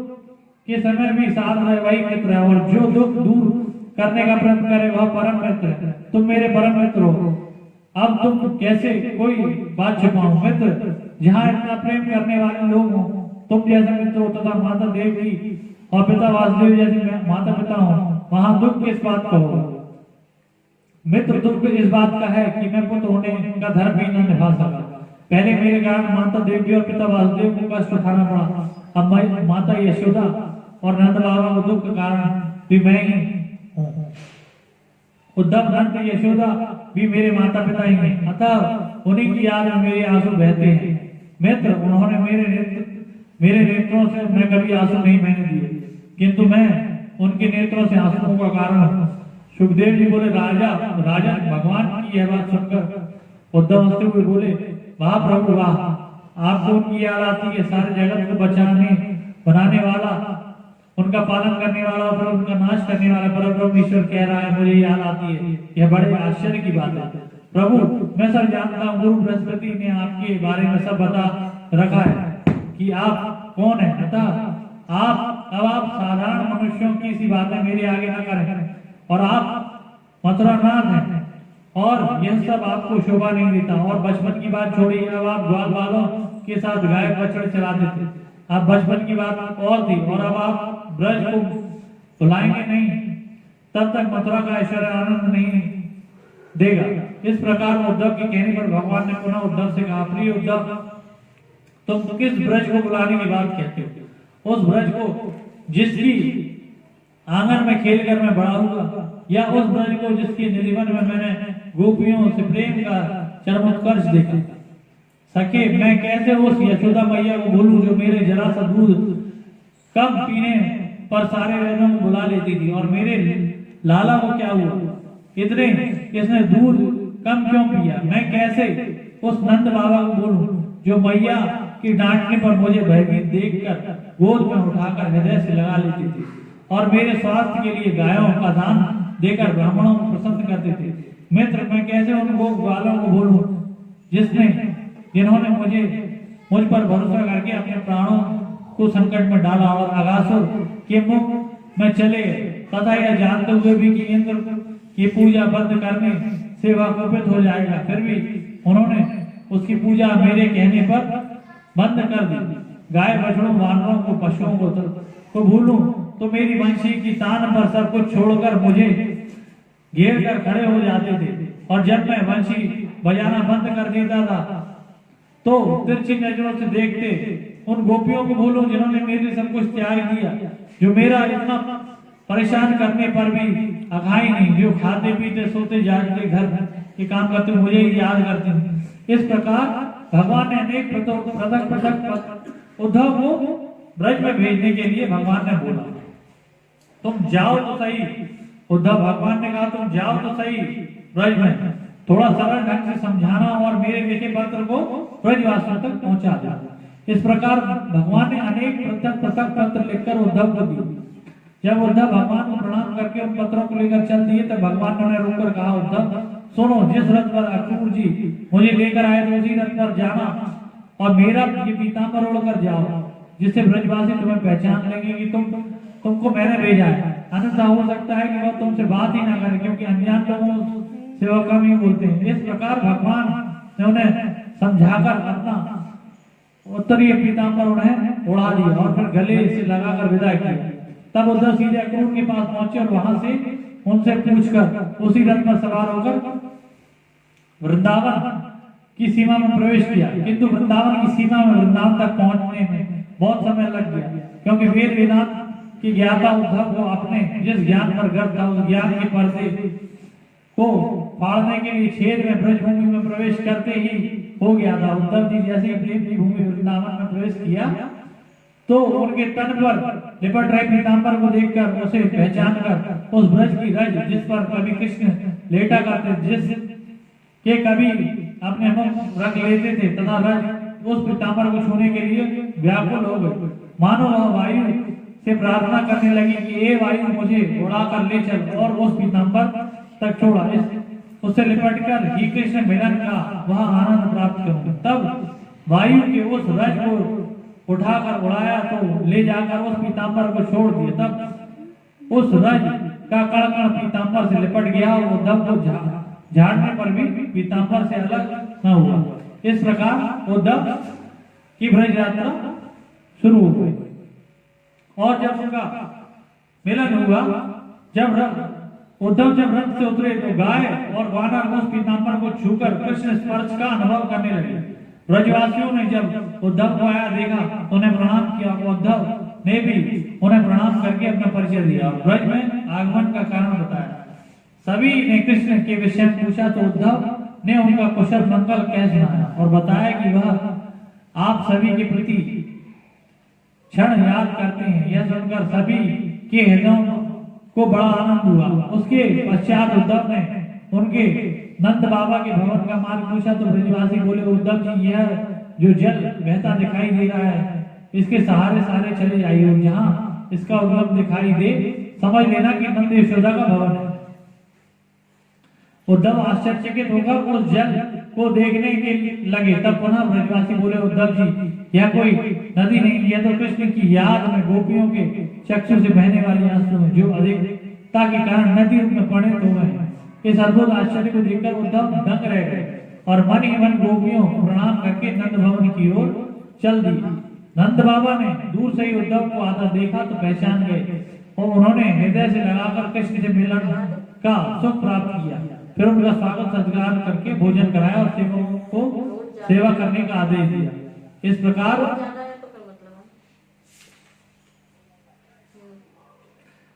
के समय में साथ रहे वही मित्र है, और जो दुख दूर करने का प्रयत्न करे वह परम मित्र है। तुम मेरे परम मित्र हो। अब तुम कैसे कोई बात छुपाऊं? मित्र जहाँ इतना प्रेम करने वाले लोग हो तुम जैसे मित्र हो तथा माता देवकी और पिता वासुदेव जैसे माता पिता हो, वहां दुख किस बात का होगा? मित्र दुख इस बात का है कि मैं पुत्र होने का धर्म भी न निभा सका। पहले मेरे कारण माता देवकी और पिता वासुदेव को कष्ट उठाना पड़ा, अब माता यशोदा और नंद बाबा को दुख का कारण भी मैं ही हूँ। उद्धव नंद यशोदा भी मेरे माता पिता ही हैं, अतः उन्हीं की याद में मेरे आंसू बहते हैं। मित्र उन्होंने मेरे नेत्रों से मैं कभी आंसू नहीं बहने दिए, किंतु मैं उनके नेत्रों से आंसुओं का कारण हूँ। सुखदेव जी बोले राजन भगवान की यह बात सुनकर उद्धव हंसते हुए बोले, वाह प्रभु वाह, आपको उनकी याद आती है। सारे जगत को बनाने वाला, उनका पालन करने वाला और उनका नाश करने वाला परब्रह्म ईश्वर कह रहा है मुझे याद आती है। यह बड़े आश्चर्य की बात है प्रभु। मैं सब जानता हूँ, गुरु बृहस्पति ने आपके बारे में सब बता रखा है कि आप कौन है, अतः आप साधारण मनुष्यों की सी बातें मेरे आगे न करें। और आप मथुरानाथ हैं और यह सब आपको शोभा नहीं देता। और बचपन की बात छोड़िए, अब आप ग्वाल वालों के साथ गाय बछड़े चलाते थे। अब बचपन की बात और थी, और अब आप ब्रज को बुलाएंगे नहीं, तब तक मथुरा का ऐश्वर्य आनंद नहीं देगा। इस प्रकार उद्धव के कहने पर भगवान ने पुनः उद्धव से कहा, प्रिय उद्धव, तुम किस ब्रज को बुलाने की बात कहते हो? उस ब्रज को जिसकी आंगन में खेलकर मैं बड़ा हुआ, या उस ब्रज को जिसके निधिवन में मैंने गोपियों से प्रेम का चरमोत्कर्ष देखा? सके मैं कैसे उस यशोदा मैया को भूलूं जो मेरे जरा सा दूध कम पीने पर सारे वेदों को बुला लेती थी। और मेरे लाला को क्या हुआ, इसने दूध कम क्यों पिया? मैं कैसे उस नंद बाबा को बोलूं जो मैया की डांटने पर मुझे भयभीत देखकर गोद में उठाकर हृदय से लगा लेती थी, और मेरे स्वास्थ्य के लिए गायों का दान देकर ब्राह्मणों को प्रसन्न करते थे। मित्र मैं कैसे उन गोपालों को बोलूं जिन्होंने मुझ पर भरोसा करके अपने प्राणों को संकट में डाला और अगासुर के मुख में चले गए, तथा यह जानते हुए भी कि इंद्र की पूजा बंद करने से वह कुपित हो जाएगा, फिर भी उन्होंने उसकी पूजा मेरे कहने पर बंद कर दी। गाय बछड़ों वानरों को पशुओं को भूलूं तो मेरी वंशी की तान पर सब कुछ छोड़कर मुझे घेर कर खड़े हो जाते थे, और जब मैं वंशी बजाना बंद कर देता था तो तिरछी नजरों से देखते उन गोपियों को भूलूं जिन्होंने मेरे सब कुछ त्याग दिया, जो मेरा इतना परेशान करने पर भी अघाई नहीं, जो खाते पीते सोते जागते घर के काम करते मुझे ही याद करते हैं। इस प्रकार भगवान ने अनेक पृथक उद्धव को ब्रज में भेजने के लिए भगवान ने बोला, तुम जाओ तो सही। उद्धव भगवान ने कहा तुम जाओ तो सही ब्रज में, थोड़ा सरल ढंग से समझाना और मेरे लिखे पत्र को ब्रजवासियों तक पहुंचा देना। इस प्रकार भगवान ने अनेक पृथक पत्र लिखकर उद्धव को दिए। जब उद्धव भगवान को प्रणाम करके उन पत्रों को लेकर चल दिए तब भगवान ने उन्हें रोककर कहा, उद्धव सुनो, जिस रथ पर अक्रूर जी मुझे लेकर आए थे उसी रथ पर जाना और मेरा ये पीताम्बर ओढ़कर जाओ, जिससे ब्रजवासी तुम्हें पहचान लेंगे कि तुमको मैंने भेजा है। अन्यथा हो सकता है कि वह तुमसे बात ही ना करे, क्योंकि अनजान लोगों से वह कम ही बोलते हैं। इस प्रकार भगवान ने उन्हें समझाकर अपना उत्तरीय पीताम्बर उन्हें उड़ा दिया और फिर गले से लगाकर विदा किया। तब उद्धव सीधे अक्रूर के पास पहुंचे और वहां से उनसे पूछकर उसी रथ पर सवार होकर वृंदावन की सीमा में प्रवेश किया। किंतु वृंदावन की सीमा में वृंदावन तक पहुंचने में बहुत समय लग गया, क्योंकि वेद वेदांत की ज्ञाता उद्धव को अपने जिस ज्ञान पर गर्व था उस ज्ञान के पर्दे को फाड़ने के लिए छेद में ब्रजभूमि में प्रवेश करते ही हो गया था। उद्धव जी जैसे ही प्रेम की भूमि वृंदावन में प्रवेश किया तो उनके तन पर लिपट रहे पीताम्बर को देखकर उसे पहचान कर उस ब्रज की रज जिस पर कभी कृष्ण लेटा करते, जिस के कभी अपने मुख रख लेते थे, तथा रज उस पीताम्बर को छूने के लिए व्याकुल हो गए। मानो वह वायु से प्रार्थना करने लगी कि ए वायु मुझे उड़ा कर ले चल, और उस पीताम्बर तक छोड़ा। उससे लिपटकर ही कृष्ण मिलन का वह आनंद प्राप्त करूं। तब वायु के उस रज को उठाकर उड़ाया तो ले जाकर उस पीताम्बर को छोड़ दिया। तब उस रज का कण पीताम्बर से लिपट गया और उद्धव को झाड़ने पर भी पीताम्बर से अलग न हुआ। इस प्रकार उद्धव की ब्रज यात्रा शुरू हो गई। और जब उनका मिलन हुआ, उद्धव जब रथ से उतरे तो गाय और वानर उस पीताम्बर को छूकर कृष्ण स्पर्श का अनुभव करने लगे। ब्रजवासियों ने जब उद्धव को आया देखा तो उन्हें प्रणाम किया। उद्धव ने भी उन्हें प्रणाम करके अपना परिचय दिया और ब्रज में आगमन का कारण बताया। सभी ने कृष्ण के विषय में पूछा तो उद्धव ने उनका कुशल मंगल कह सुनाया और बताया कि वह आप सभी के प्रति क्षण याद करते हैं। यह सुनकर सभी के हृदयों को बड़ा आनंद हुआ। उसके पश्चात उद्धव ने उनके नंद बाबा के भवन का मार्ग पूछा तो ब्रजवासी बोले, उद्धव जी यह जो जल बहता दिखाई दे रहा है इसके सहारे सहारे चले जाइए और जहाँ इसका उद्गम दिखाई दे समझ लेना कि नंद यशोदा का भवन है। उद्धव आश्चर्यचकित होकर उस जल को देखने के लगे। तब पुनः ब्रजवासी बोले, उद्धव जी यह कोई नदी नहीं, यह तो कृष्ण की याद में गोपियों के चक्षु से बहने वाली आंसू हैं जो अधिकता के कारण नदी रूप में परिणत हो गए। इस अद्भुत आश्चर्य को देखकर उद्धव दंग रह गए और मन ही मन गोपियों को प्रणाम करके नंद भवन की ओर चल दिए। नंद बाबा ने दूर से ही उद्धव को आता देखा तो पहचान गए और उन्होंने हृदय से लगाकर कृष्ण से मिलन का सुख प्राप्त किया। फिर उनका स्वागत सत्कार करके भोजन कराया और सेवकों को सेवा करने का आदेश दिया। इस प्रकार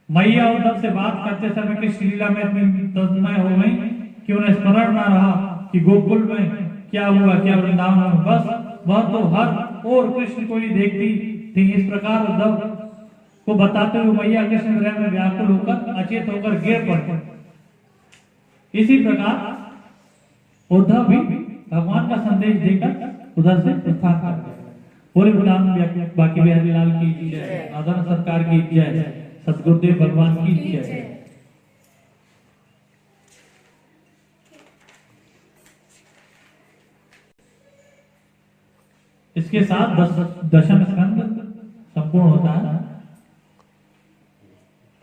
मैया उद्धव से बात करते समय कृष्ण लीला में इतनी तन्मय हो गई कि उन्हें स्मरण न रहा कि गोकुल में क्या हुआ, क्या वृंदावन में। बस वह तो हर और कृष्ण को ही देखती थी। इस प्रकार उद्धव को बताते हुए मैया कृष्ण हृदय में व्याकुल होकर अचेत होकर गिर पड़े। इसी प्रकार उद्धव भी भगवान का संदेश देकर उधर से प्रस्थान कर गए। पूरे वृंदावन बाकी बिहारी लाल की जय, आदर सत्कार की जय, सतगुरुदेव भगवान की जय। इसके साथ दशम स्कंद संपूर्ण होता है,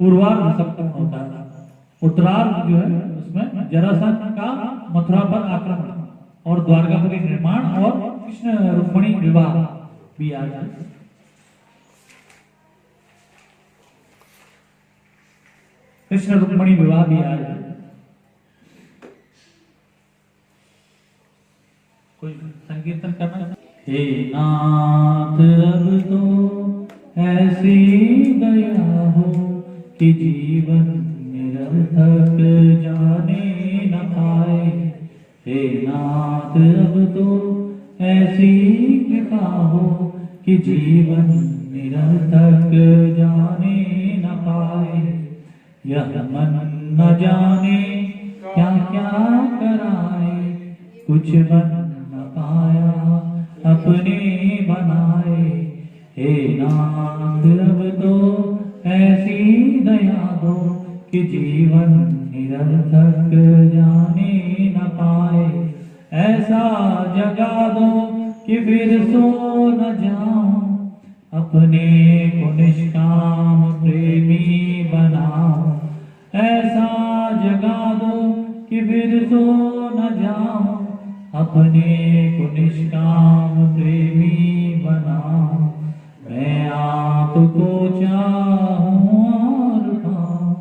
पूर्वार्ध संपूर्ण होता है। उत्तरार्ध जो है उसमें जरासंध का मथुरा पर आक्रमण और द्वारकापुरी निर्माण और कृष्ण रुक्मिणी विवाह भी आ जाए। कृष्ण रुक्मिणी विवाह भी आ जाए। कोई संकीर्तन करना? हे नाथ अब तो ऐसी दया हो कि जीवन निरर्थक जाने न पाए। हे नाथ अब तो ऐसी कृपा हो कि जीवन निरर्थक जाने न पाए। यह मन न जाने क्या क्या कराए, कुछ बन न पाया अपने बनाए। हे नाथ अब तो ऐसी दया दो कि जीवन निरर्थक जाने न पाए। ऐसा जगा दो कि फिर सो न जाऊं, अपने को निष्काम प्रेमी बनाओ। ऐसा जगा दो कि फिर सो न जाऊं, अपने को निष्काम प्रेमी बनाओ। मैं आपको चाहूं और पाऊं,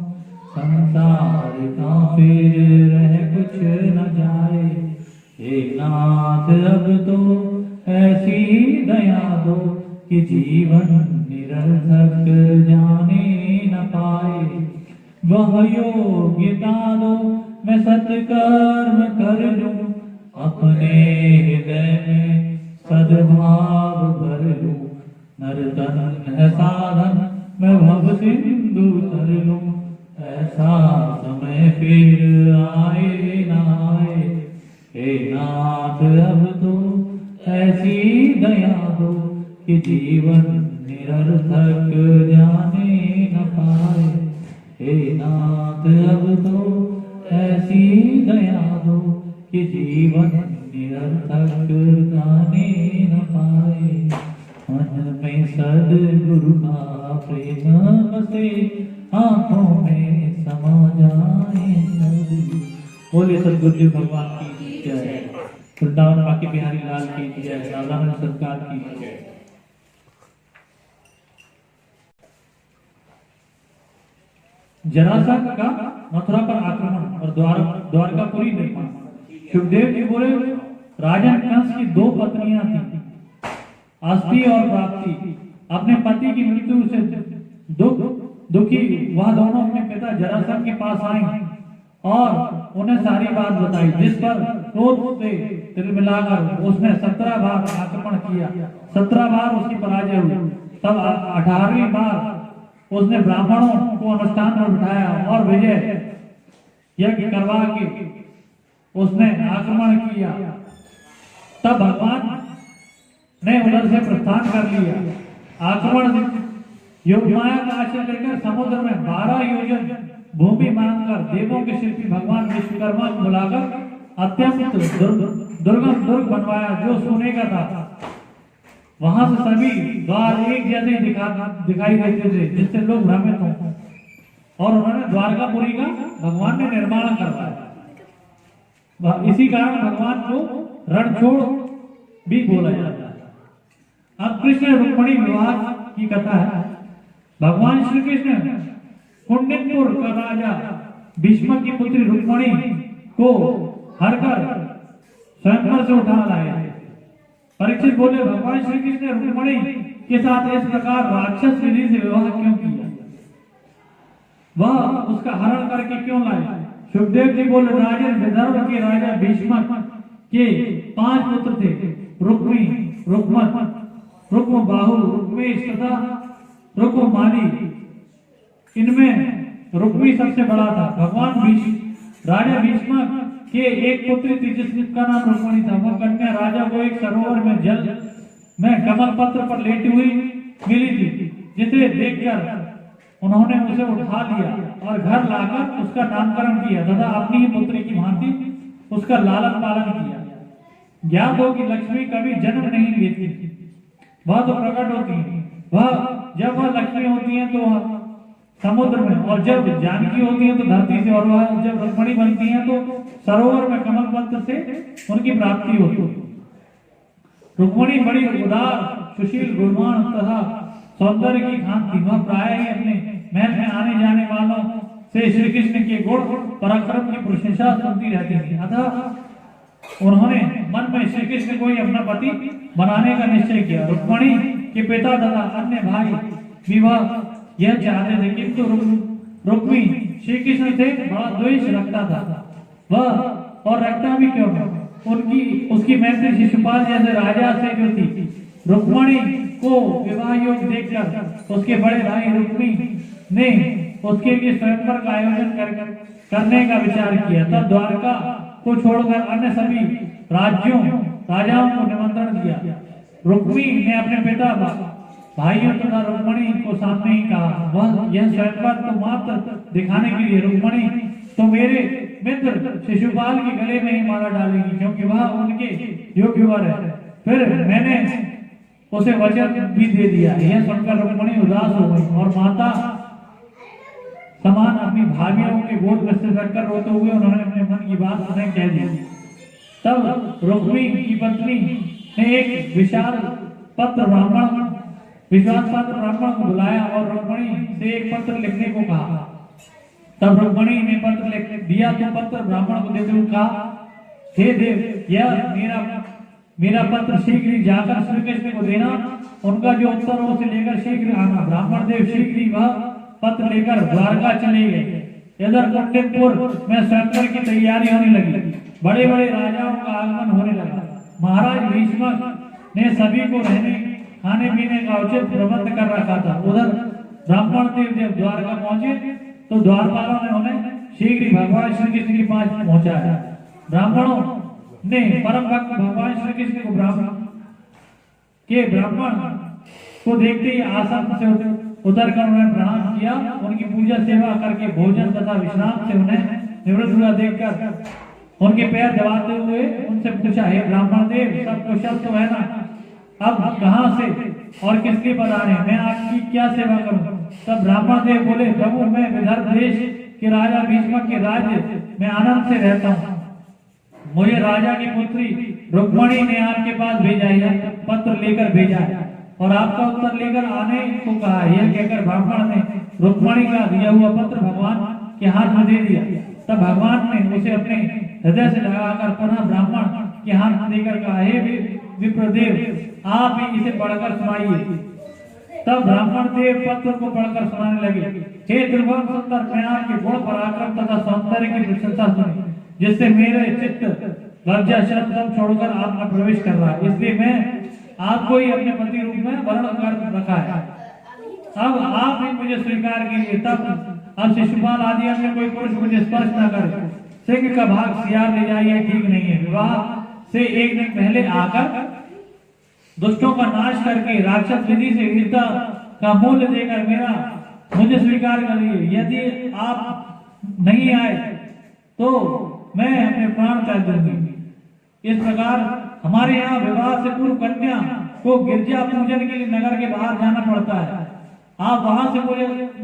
संसार का फिर रह कुछ न जाए। हे नाथ अब तो ऐसी दया दो कि जीवन निरर्थक जाने न पाए। वह योग्यता दो मैं सत्कर्म कर लूं, अपने हृदय में सद्भाव भर लूं। नर्तन है साधन मैं भव सिंधु तर लूं, ऐसा समय फिर आए न आए। हे नाथ अब तो ऐसी दया दो कि जीवन निरर्थक जाने न पाए। हे नाथ अब तो ऐसी दया दो कि जीवन निरर्थक जाने न पाए। मन में सद्गुरु का प्रेम बसे, आंखों में समा जाए सद्गुरु। बोले सद्गुरु भगवान की जय, वृंदावन बाकी बिहारी लाल की जय, राधा सरकार की जय। जरासंध का मथुरा पर आक्रमण और द्वारकापुरी निर्माण। सुखदेव जी बोले राजन कंस की दो पत्नियां थी, आस्ती और प्राप्ति। अपने पति की मृत्यु से दुखी वह दोनों अपने पिता जरासंध के पास आई और उन्हें सारी बात बताई, जिस पर क्रोध से तिल मिलाकर उसने 17 बार आक्रमण किया। 17 बार उसकी पराजय हुई। तब 18वीं बार उसने ब्राह्मणों को अनुष्ठान में बिठाया और विजय यज्ञ करवा के उसने आक्रमण किया। तब भगवान ने उधर से प्रस्थान कर लिया। आक्रमण योगमाया का आश्रय लेकर समुद्र में 12 योजन भूमि मांगकर देवों के शिल्पी भगवान विश्वकर्मा को बुलाकर अत्यंत दुर्गम दुर्ग बनवाया जो सोने का था। वहां से सभी द्वार एक जैसे दिखाई देते थे, जिससे लोग भ्रमित हों। और उन्होंने द्वारकापुरी का भगवान ने निर्माण करवाया। इसी कारण भगवान को रणछोड़ भी बोला जाता है। अब कृष्ण रुक्मिणी विवाह की कथा है। भगवान श्री कृष्ण कुंडिनपुर का राजा भीष्म की पुत्री रुक्मिणी को हरकर स्वयंवर से उठा लाए। परीक्षित बोले भगवान श्री कृष्ण ने रुक्मिणी के साथ इस प्रकार राक्षस विधि से विवाह क्यों किया, वह उसका हरण करके क्यों लाए। सुखदेव जी बोले राजन विदर्भ के राजा भीष्म के 5 पुत्र थे, रुक्मी, रुक्मत, रुक्मबाहु, रुक्मेश तथा रुक्माली। इनमें रुक्मी सबसे बड़ा था। भगवान राजा भीष्म के एक पुत्री थी जिसका नाम रुक्मिणी था। वह कन्या राजा को एक सरोवर में जल में कमल पत्र पर लेटी हुई मिली थी, जिसे देखकर उन्होंने उसे उठा लिया और घर लाकर उसका नामकरण किया तथा अपनी ही पुत्री की भांति उसका लालन पालन किया। ज्ञात हो कि लक्ष्मी कभी जन्म नहीं लेती, वह तो प्रकट होती है। जब वह लक्ष्मी होती है तो समुद्र में, और जब जानकी होती है तो धरती से, और वह जब रुक्मिणी बनती है तो सरोवर में कमल पत्र से उनकी प्राप्ति होती है। रुक्मिणी बड़ी उदार, सुशील, गुणवान तथा सौंदर्य की खान थी। वह प्राय ही अपने महल में आने जाने वालों से श्री कृष्ण के गुण पराक्रम की प्रशंसा सुनती रहती थी। अतः उन्होंने मन में श्री कृष्ण को ही अपना पति बनाने का निश्चय किया। रुक्मिणी के पिता तथा अन्य भाई भी वह यह चाहते थे, किंतु रुक्मी श्री कृष्ण से बड़ा द्वेष रखता था। वह और रखता भी क्यों है, उसकी मैत्री शिशुपाल जैसे राजा से जो थी। रुक्मिणी को विवाह योग देखकर उसके बड़े भाई रुक्मी ने उसके लिए स्वयंवर का आयोजन करने का विचार किया। तब द्वारका को छोड़कर अन्य सभी राजाओं को निमंत्रण दिया। रुक्मी ने अपने पिता भाइयों तथा रुक्मिणी को सामने ही कहा, वह यह स्वयंवर तो मात्र दिखाने के लिए। रुक्मिणी तो मेरे मित्र शिशुपाल के गले में ही माला डालेगी, क्योंकि वह उनके योग्य वर है। फिर मैंने उसे वचन भी दे दिया। यह सुनकर रुक्मिणी उदास हो गई और माता समान अपनी भाभियों के गोद में सिर रखकर रोते हुए उन्होंने अपने मन की बात उन्हें कह दी। तब रुक्मी की पत्नी ने एक विशाल पत्र ब्राह्मण को बुलाया और रुक्मिणी से एक पत्र लिखने को कहा। तब रुक्मिणी ने पत्र लिख दिया तो पत्र ब्राह्मण को देते हुए कहा, हे देव, यह मेरा पत्र शीघ्र ही जाकर श्री कृष्ण को देना। उनका जो उत्तर हो उसे लेकर शीघ्र आना। ब्राह्मण देव शीघ्र ही वह पत्र लेकर द्वारका चले गए। इधर कुंडिनपुर में स्वयंवर की तैयारी होने लगी। बड़े बड़े राजाओं का आगमन होने लगा। महाराज भीष्म ने सभी को रहने खाने पीने का उचित प्रबंध कर रखा था। उधर ब्राह्मण देव जब द्वारका पहुंचे तो द्वारपालों ने उन्हें शीघ्र ही भगवान श्री कृष्ण के पास पहुंचाया। ब्राह्मणों ने परम भक्त भगवान श्री कृष्ण को ब्राह्मण को देखते ही आसन से उतरकर उन्हें प्रणाम किया। उनकी पूजा सेवा करके भोजन तथा विश्राम से उन्हें निवृत्त हुआ देखकर उनके पैर दबाते हुए उनसे पूछा, हे ब्राह्मण देव, सब कुशल तो है ना? अब कहाँ से और किसके पधारे, मैं आपकी क्या सेवा करूं? तब ब्राह्मण देव बोले, प्रभु, मैं विदर्भ देश के राजा भीष्म के राज्य में आनंद से रहता हूँ। मुझे राजा की पुत्री रुक्मिणी ने आपके पास भेजा है, पत्र लेकर भेजा है और आपका उत्तर लेकर आने को कहा। यह कहकर ब्राह्मण ने रुक्मणी का दिया हुआ पत्र भगवान के हाथ में दे दिया। तब भगवान ने उसे अपने हृदय से लगाकर पुनः ब्राह्मण के हाथ में देकर कहा, हे विप्रदेव, आप ही इसे पढ़कर सुनाइए। तब ब्राह्मण देव पत्र को पढ़कर सुनाने लगे। हे त्रिभुवन सुंदर, मैं आपके गुण पराक्रम तथा सौंदर्य की प्रशंसा सुनी, जिससे मेरे चित्त लज्जा शर्म सब छोड़कर आप में प्रवेश कर रहा है। इसलिए मैं आपको ही अपने पति रूप में वर्ण कर रखा है। अब आप ही मुझे स्वीकार कीजिए। तब अब शिशुपाल आदि अन्य कोई पुरुष मुझे स्पर्श न करे। सिंह का भाग सियार ले जाए, ठीक नहीं है। विवाह से एक दिन पहले आकर दुष्टों का नाश करके राक्षस विधि से वीरता का मूल्य देकर मुझे स्वीकार करिए। यदि आप नहीं आए तो मैं अपने प्राण त्याग दूंगी। इस प्रकार हमारे यहाँ विवाह से पूर्व कन्या को गिरजा पूजन के लिए नगर के बाहर जाना पड़ता है। आप वहां से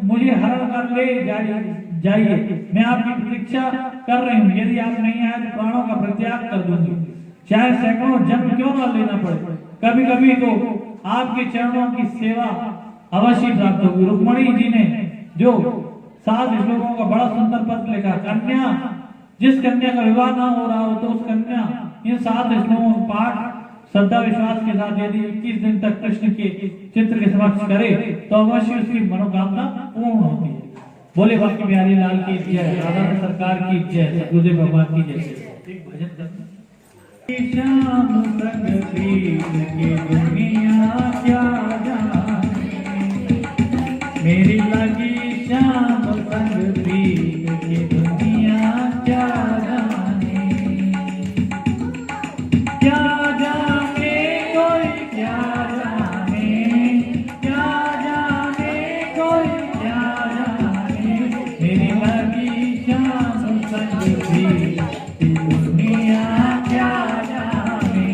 मुझे हरण कर ले जाइए। मैं आपकी प्रतीक्षा कर रही हूँ। यदि आप नहीं आए तो प्राणों का परित्याग कर दूंगी, चाहे सैकड़ों जन्म क्यों न लेना पड़े। कभी कभी तो आपके चरणों की सेवा अवश्य प्राप्त होगी। रुक्मणी जी ने जो 7 श्लोकों का बड़ा सुंदर पत्र लिखा। कन्या, जिस कन्या का विवाह ना हो रहा हो तो उस कन्या इन 7 श्लोकों का पाठ श्रद्धा विश्वास के साथ यदि 21 दिन तक कृष्ण के चित्र के समक्ष करे तो अवश्य उसकी मनोकामना पूर्ण होती है। बोले बाकी बिहारी लाल की जय, राधा सरकार की जय, सतगुरुदेव भगवान की जय। भजन श्याम संग प्रीत के दुनिया क्या जाने, मेरी लगी श्याम संग प्रीत के दुनिया क्या जाने। क्या जाने कोई क्या जाने, क्या जाने कोई क्या जाने, मेरी लगी श्याम संग प्रीत की दुनिया क्या जाने।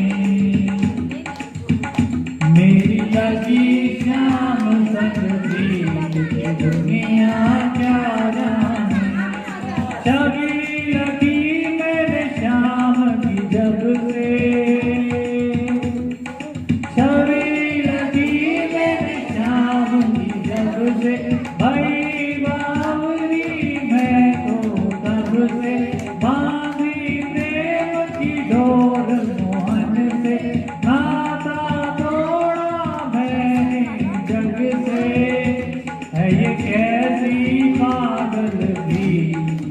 मेरी लगी श्याम संग प्रीत की दुनिया क्या जाने। छवि लगी मेरे श्याम की जब से, छवि लगी मेरे श्याम की जब से, भाई बावरी मैं तो तब से बांधी प्रेम की डोर मोहन से, नाता तोड़ा मैंने जग से। है ये कैसी पागल भी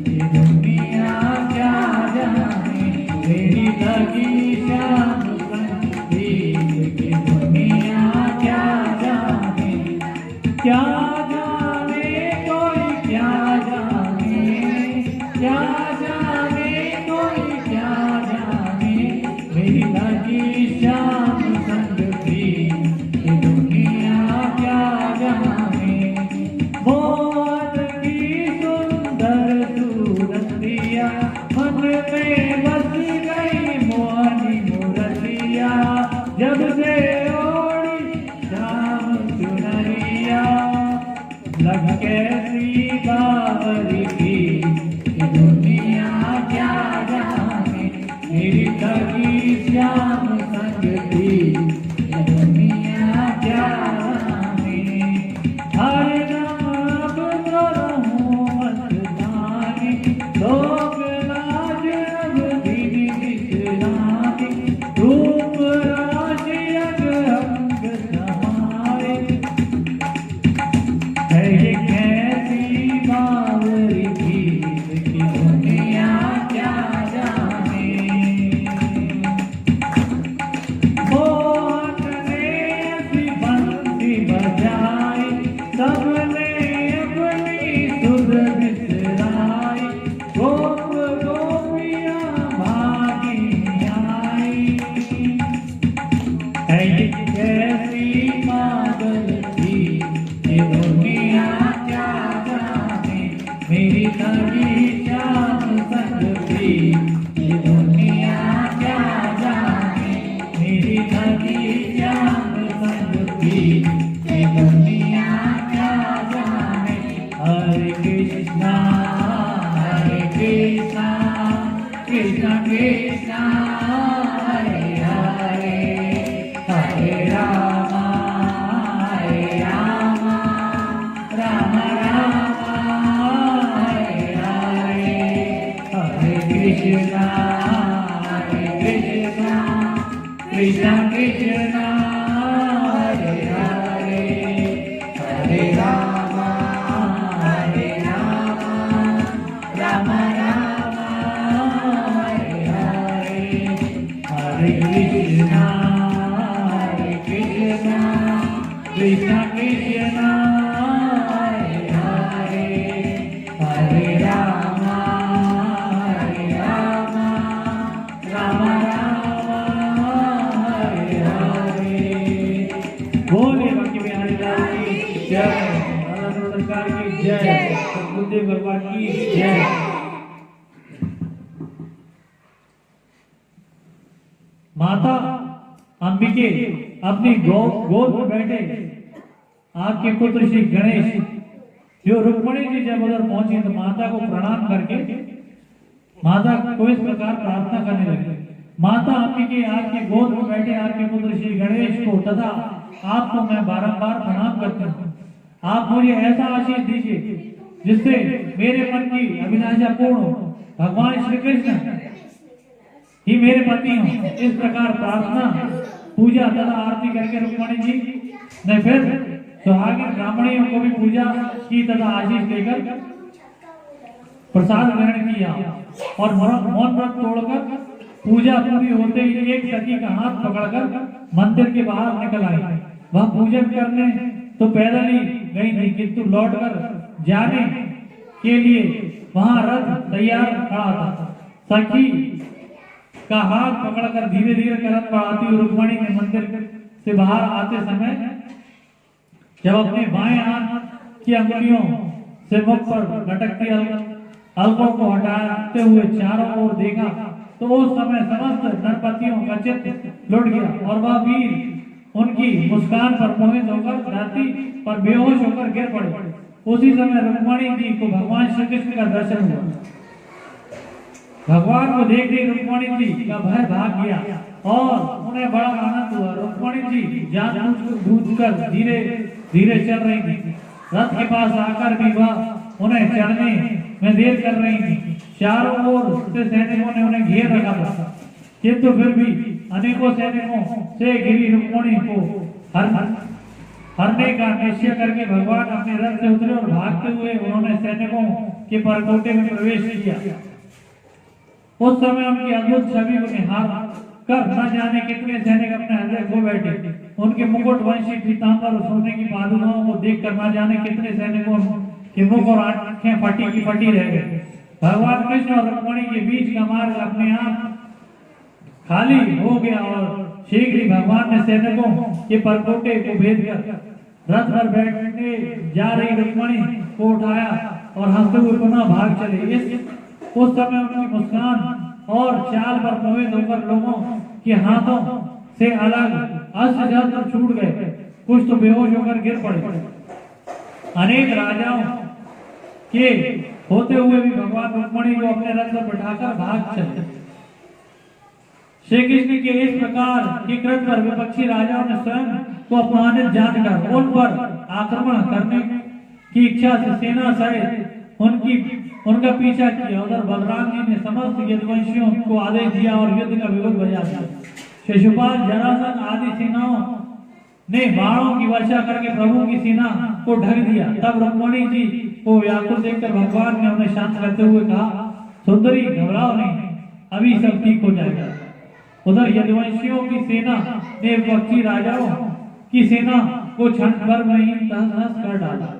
ये दुनिया क्या जाने, मेरी लगी श्याम संग प्रीत की दुनिया क्या जाने। क्या जाने कोई क्या जाने, क्या जाने कोई क्या जाने, मेरी लगी श्याम संग प्रीत की दुनिया क्या जाने। मोहन की सुंदर सूरतिया मन में बस गई मोहनी मूरतिया, जब से ओढ़ी श्याम चुनरिया, लग कैसी बावरी की ये दुनिया क्या जाने, मेरी लगी श्याम संग प्रीत ये दुनिया क्या जाने। हर दम अब तो रहूं मस्तानी, लोग लाज अब दिन बिसरानी, रूप राशि अग अंग समाए। है ये कैसी बावरी गीत की दुनिया क्या जाने। मोहन ने ऐसी बंसी बजाई, सबने अपनी सुर बिसराई, गोप गोपियां भागी आई। है ये कैसी पागल थी ये दुनिया क्या जाने, मेरी लगी श्याम संग प्रीत ये दुनिया क्या जाने, मेरी लगी श्याम संग प्रीत ये दुनिया क्या जाने। हरे कृष्णा कृष्णा कृष्णा हरे हरे, हरे रामा कृष्ण हरे हरे हरे राम राम राम हरे हरे हरे कृष्ण कृष्ण कृष्ण हरे हरे हरे राम राम राम हरे हरे। बोले बाकी बिहारी लाल की जय, भारत सरकार की जय, सद्गुरुदेव भगवान की जय। माता अंबिके अपनी गोद में बैठे आपके पुत्र श्री गणेश जो रुक्मणी जी जब उधर पहुंची तो माता को प्रणाम करके माता को इस प्रकार प्रार्थना करने लगे। माता अंबिके आपके गोद में बैठे आपके पुत्र श्री गणेश को तथा आपको मैं बारंबार प्रणाम करता हूँ। आप मुझे ऐसा आशीष दीजिए जिससे मेरे मन की अभिलाषा पूर्ण हो। भगवान श्री कृष्ण ही मेरे पति हो। इस प्रकार प्रार्थना पूजा तथा आरती करके रुक्मणी जी ने फिर सुहागिन ब्राह्मणियों को भी पूजा की तथा आशीष देकर प्रसाद ग्रहण किया और मौन व्रत तोड़कर पूजा पूरी होते ही एक सखी का हाथ पकड़कर मंदिर के बाहर निकल आई। वह पूजन करने तो पैदल ही गई थी किंतु लौटकर जाने के लिए वहां रथ तैयार खड़ा था। सखी का हाथ पकड़कर धीरे धीरे कदम बढ़ाती हुई रुक्मणी ने मंदिर से बाहर आते समय जब अपने बाएं हाथ की अंगुलियों से मुख पर लटकती अलकों को हटाते हुए चारों ओर देखा तो उस समय समस्त नरपतियों का चित्त लुट गया और वह वीर उनकी मुस्कान पर मोहित होकर धरती पर बेहोश होकर गिर पड़े। उसी समय रुक्मणी जी को भगवान श्री कृष्ण का दर्शन हुआ। भगवान को देख रही रुक्मणी जी का भय भाग गया और उन्हें बड़ा आनंद हुआ। रुक्मणी जी जानबूझकर धीरे धीरे चल रही थी। रथ के पास आकर भी वह उन्हें चढ़ने में देर कर रही थी। चारों ओर से सैनिकों ने उन्हें घेर रखा था किंतु फिर भी अनेकों सैनिकों से घिरी रुक्मणी को हरने का निश्चय करके भगवान अपने रथ से उतरे और भागते हुए उन्होंने सैनिकों के परकोटे में प्रवेश किया। उस समय उनकी अद्भुत छवि को निहार कर न जाने कितने सैनिक अपने हृदय खो बैठे। उनके मुकुट वंशी पीतांबर और सोने की पादुकाओं को देखकर न जाने कितने सैनिकों के मुख और आंखें फटी की फटी रह गए। भगवान कृष्ण और रुक्मणी के बीच का मार्ग अपने आप खाली हो गया और शीघ्र ही भगवान ने सैनिकों के परकोटे को भेदकर रथ पर बैठने जा रही रुक्मणी को उठाया और हंसते हुए पुनः भाग चले। उस समय उनकी मुस्कान और चाल पर मोहित होकर लोगों के हाथों से अलग अस्त्र शस्त्र छूट गए। कुछ तो बेहोश होकर गिर पड़े। अनेक राजाओं के होते हुए भी भगवान रुक्मणी को अपने रथ पर बैठाकर भाग चले। श्री कृष्ण के इस प्रकार के कृत्य पर विपक्षी राजाओं ने स्वयं को अपमानित जानकर उन पर आक्रमण करने की इच्छा से सेना सहित उनका पीछा किया। उधर बलराम जी ने समस्त यदुवंशियों को आदेश दिया और युद्ध का विरोध बजा दिया। शिशुपाल, जरासंध आदि सेनाओं ने बाणों की वर्षा करके प्रभु की सेना को ढक दिया। तब रुक्मणी जी को व्याकुल देखकर भगवान ने उन्हें शांत करते हुए कहा, सुंदरी घबराओ नहीं, अभी सब ठीक हो जाएगा। उधर यदुवंशियों की सेना ने विपक्षी राजाओं की सेना को क्षण भर में ही तहस-नहस कर डाला।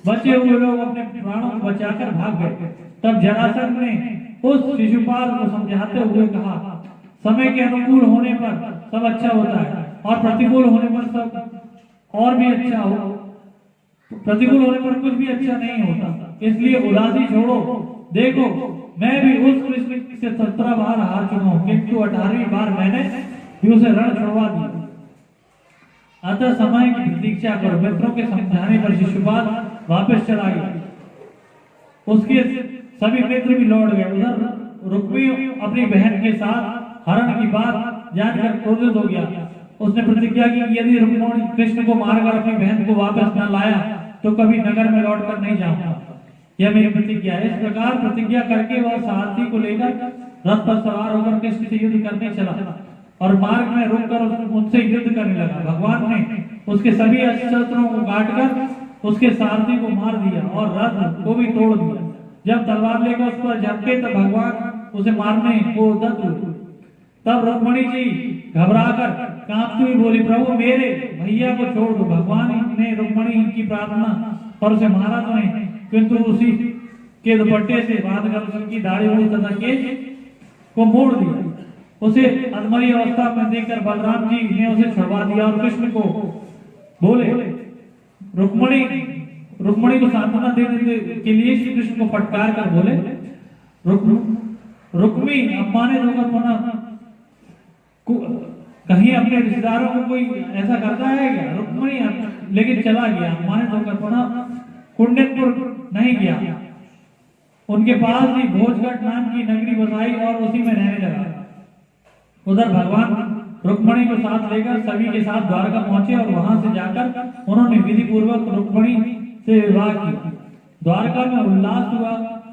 बचे हुए लोग अपने प्राणों को बचाकर भाग गए। तब जरासंध ने उस शिशुपाल को समझाते हुए कहा, समय के अनुकूल होने पर सब अच्छा होता है और प्रतिकूल होने पर सब और भी अच्छा हो, प्रतिकूल होने पर कुछ भी अच्छा नहीं होता। इसलिए उदासी छोड़ो। देखो, मैं भी उस कृष्ण से 17 बार हार चुका हूँ किंतु 18वीं बार मैंने भी उसे रण छुड़वा दिया। अतः समय की प्रतीक्षा करो। मित्रों के समझाने पर शिशुपाल वापस चला गया। उसके सभी मित्र भी लौट गए। उधर रुक्मी अपनी बहन के साथ हरण की बात जानकर क्रोधित हो गया। उसने प्रतिज्ञा की यदि रुक्मिणी कृष्ण को मारकर अपनी बहन को वापस न लाया तो कभी नगर में लौटकर नहीं जाऊंगा, यह मेरी प्रतिज्ञा है। इस प्रकार प्रतिज्ञा करके वह सारथी को लेकर रथ पर सवार होकर कृष्ण से युद्ध करने चला। और मार्ग में रोककर उनसे युद्ध करने लगा। भगवान ने उसके सभी शस्त्रों को काटकर उसके सारथी को मार दिया और रथ को भी तोड़ दिया। जब तलवार लेकर उस पर झपटे तब भगवान उसे मारने को उद्यत हुए। तब रुक्मिणी जी घबराकर कांपती हुई बोली, प्रभु मेरे भैया को छोड़ दो। भगवान ने रुक्मिणी की प्रार्थना पर उसे मारा तो नहीं, किंतु उसी के दुपट्टे से बांधकर उसकी दाढ़ी मूछ तथा केश को मोड़ दिया। उसे अधमरी अवस्था में देखकर बलराम जी ने उसे छुड़वा दिया और कृष्ण को बोले, रुक्मिणी को सांत्वना देने के लिए श्री कृष्ण को फटकार कर बोले, रुक्मी अपमानित होकर पुनः कहीं अपने रिश्तेदारों को कोई ऐसा करता है क्या? रुक्मिणी लेकिन चला गया, अपमानित होकर पुनः कुंडनपुर नहीं गया। उनके पास ही भोजगढ़ नाम की नगरी बसाई और उसी में रहने लगा। उधर भगवान रुक्मिणी को साथ लेकर सभी के साथ द्वारका पहुंचे और वहां से जाकर उन्होंने विधि पूर्वक रुक्मिणी से विवाह किया। द्वारका में उल्लास हुआ,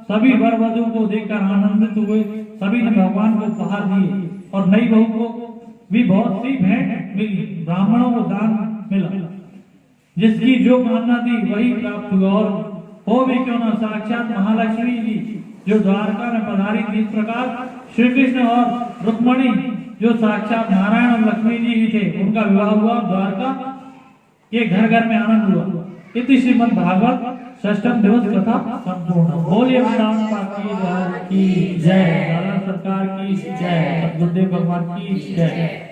सभी वर वधू को देखकर आनंदित हुए। सभी ने भगवान को उपहार दिए और नई बहू को भी बहुत सी भेंट मिली। ब्राह्मणों को दान मिला, जिसकी जो कामना थी वही प्राप्त हुआ। और हो भी क्यों ना साक्षात महालक्ष्मी जी जो द्वारका में पधारी थी, इस प्रकार श्री कृष्ण और रुक्मिणी जो साक्षात नारायण और लक्ष्मी जी ही थे, उनका विवाह हुआ। द्वारका के घर घर में आनंद हुआ। इति श्रीमद् भागवत षष्ठम दिवस कथा संपूर्ण। बोलिए वृंदावन की जय, दादा सरकार की जय, सद्गुरुदेव भगवान की जय।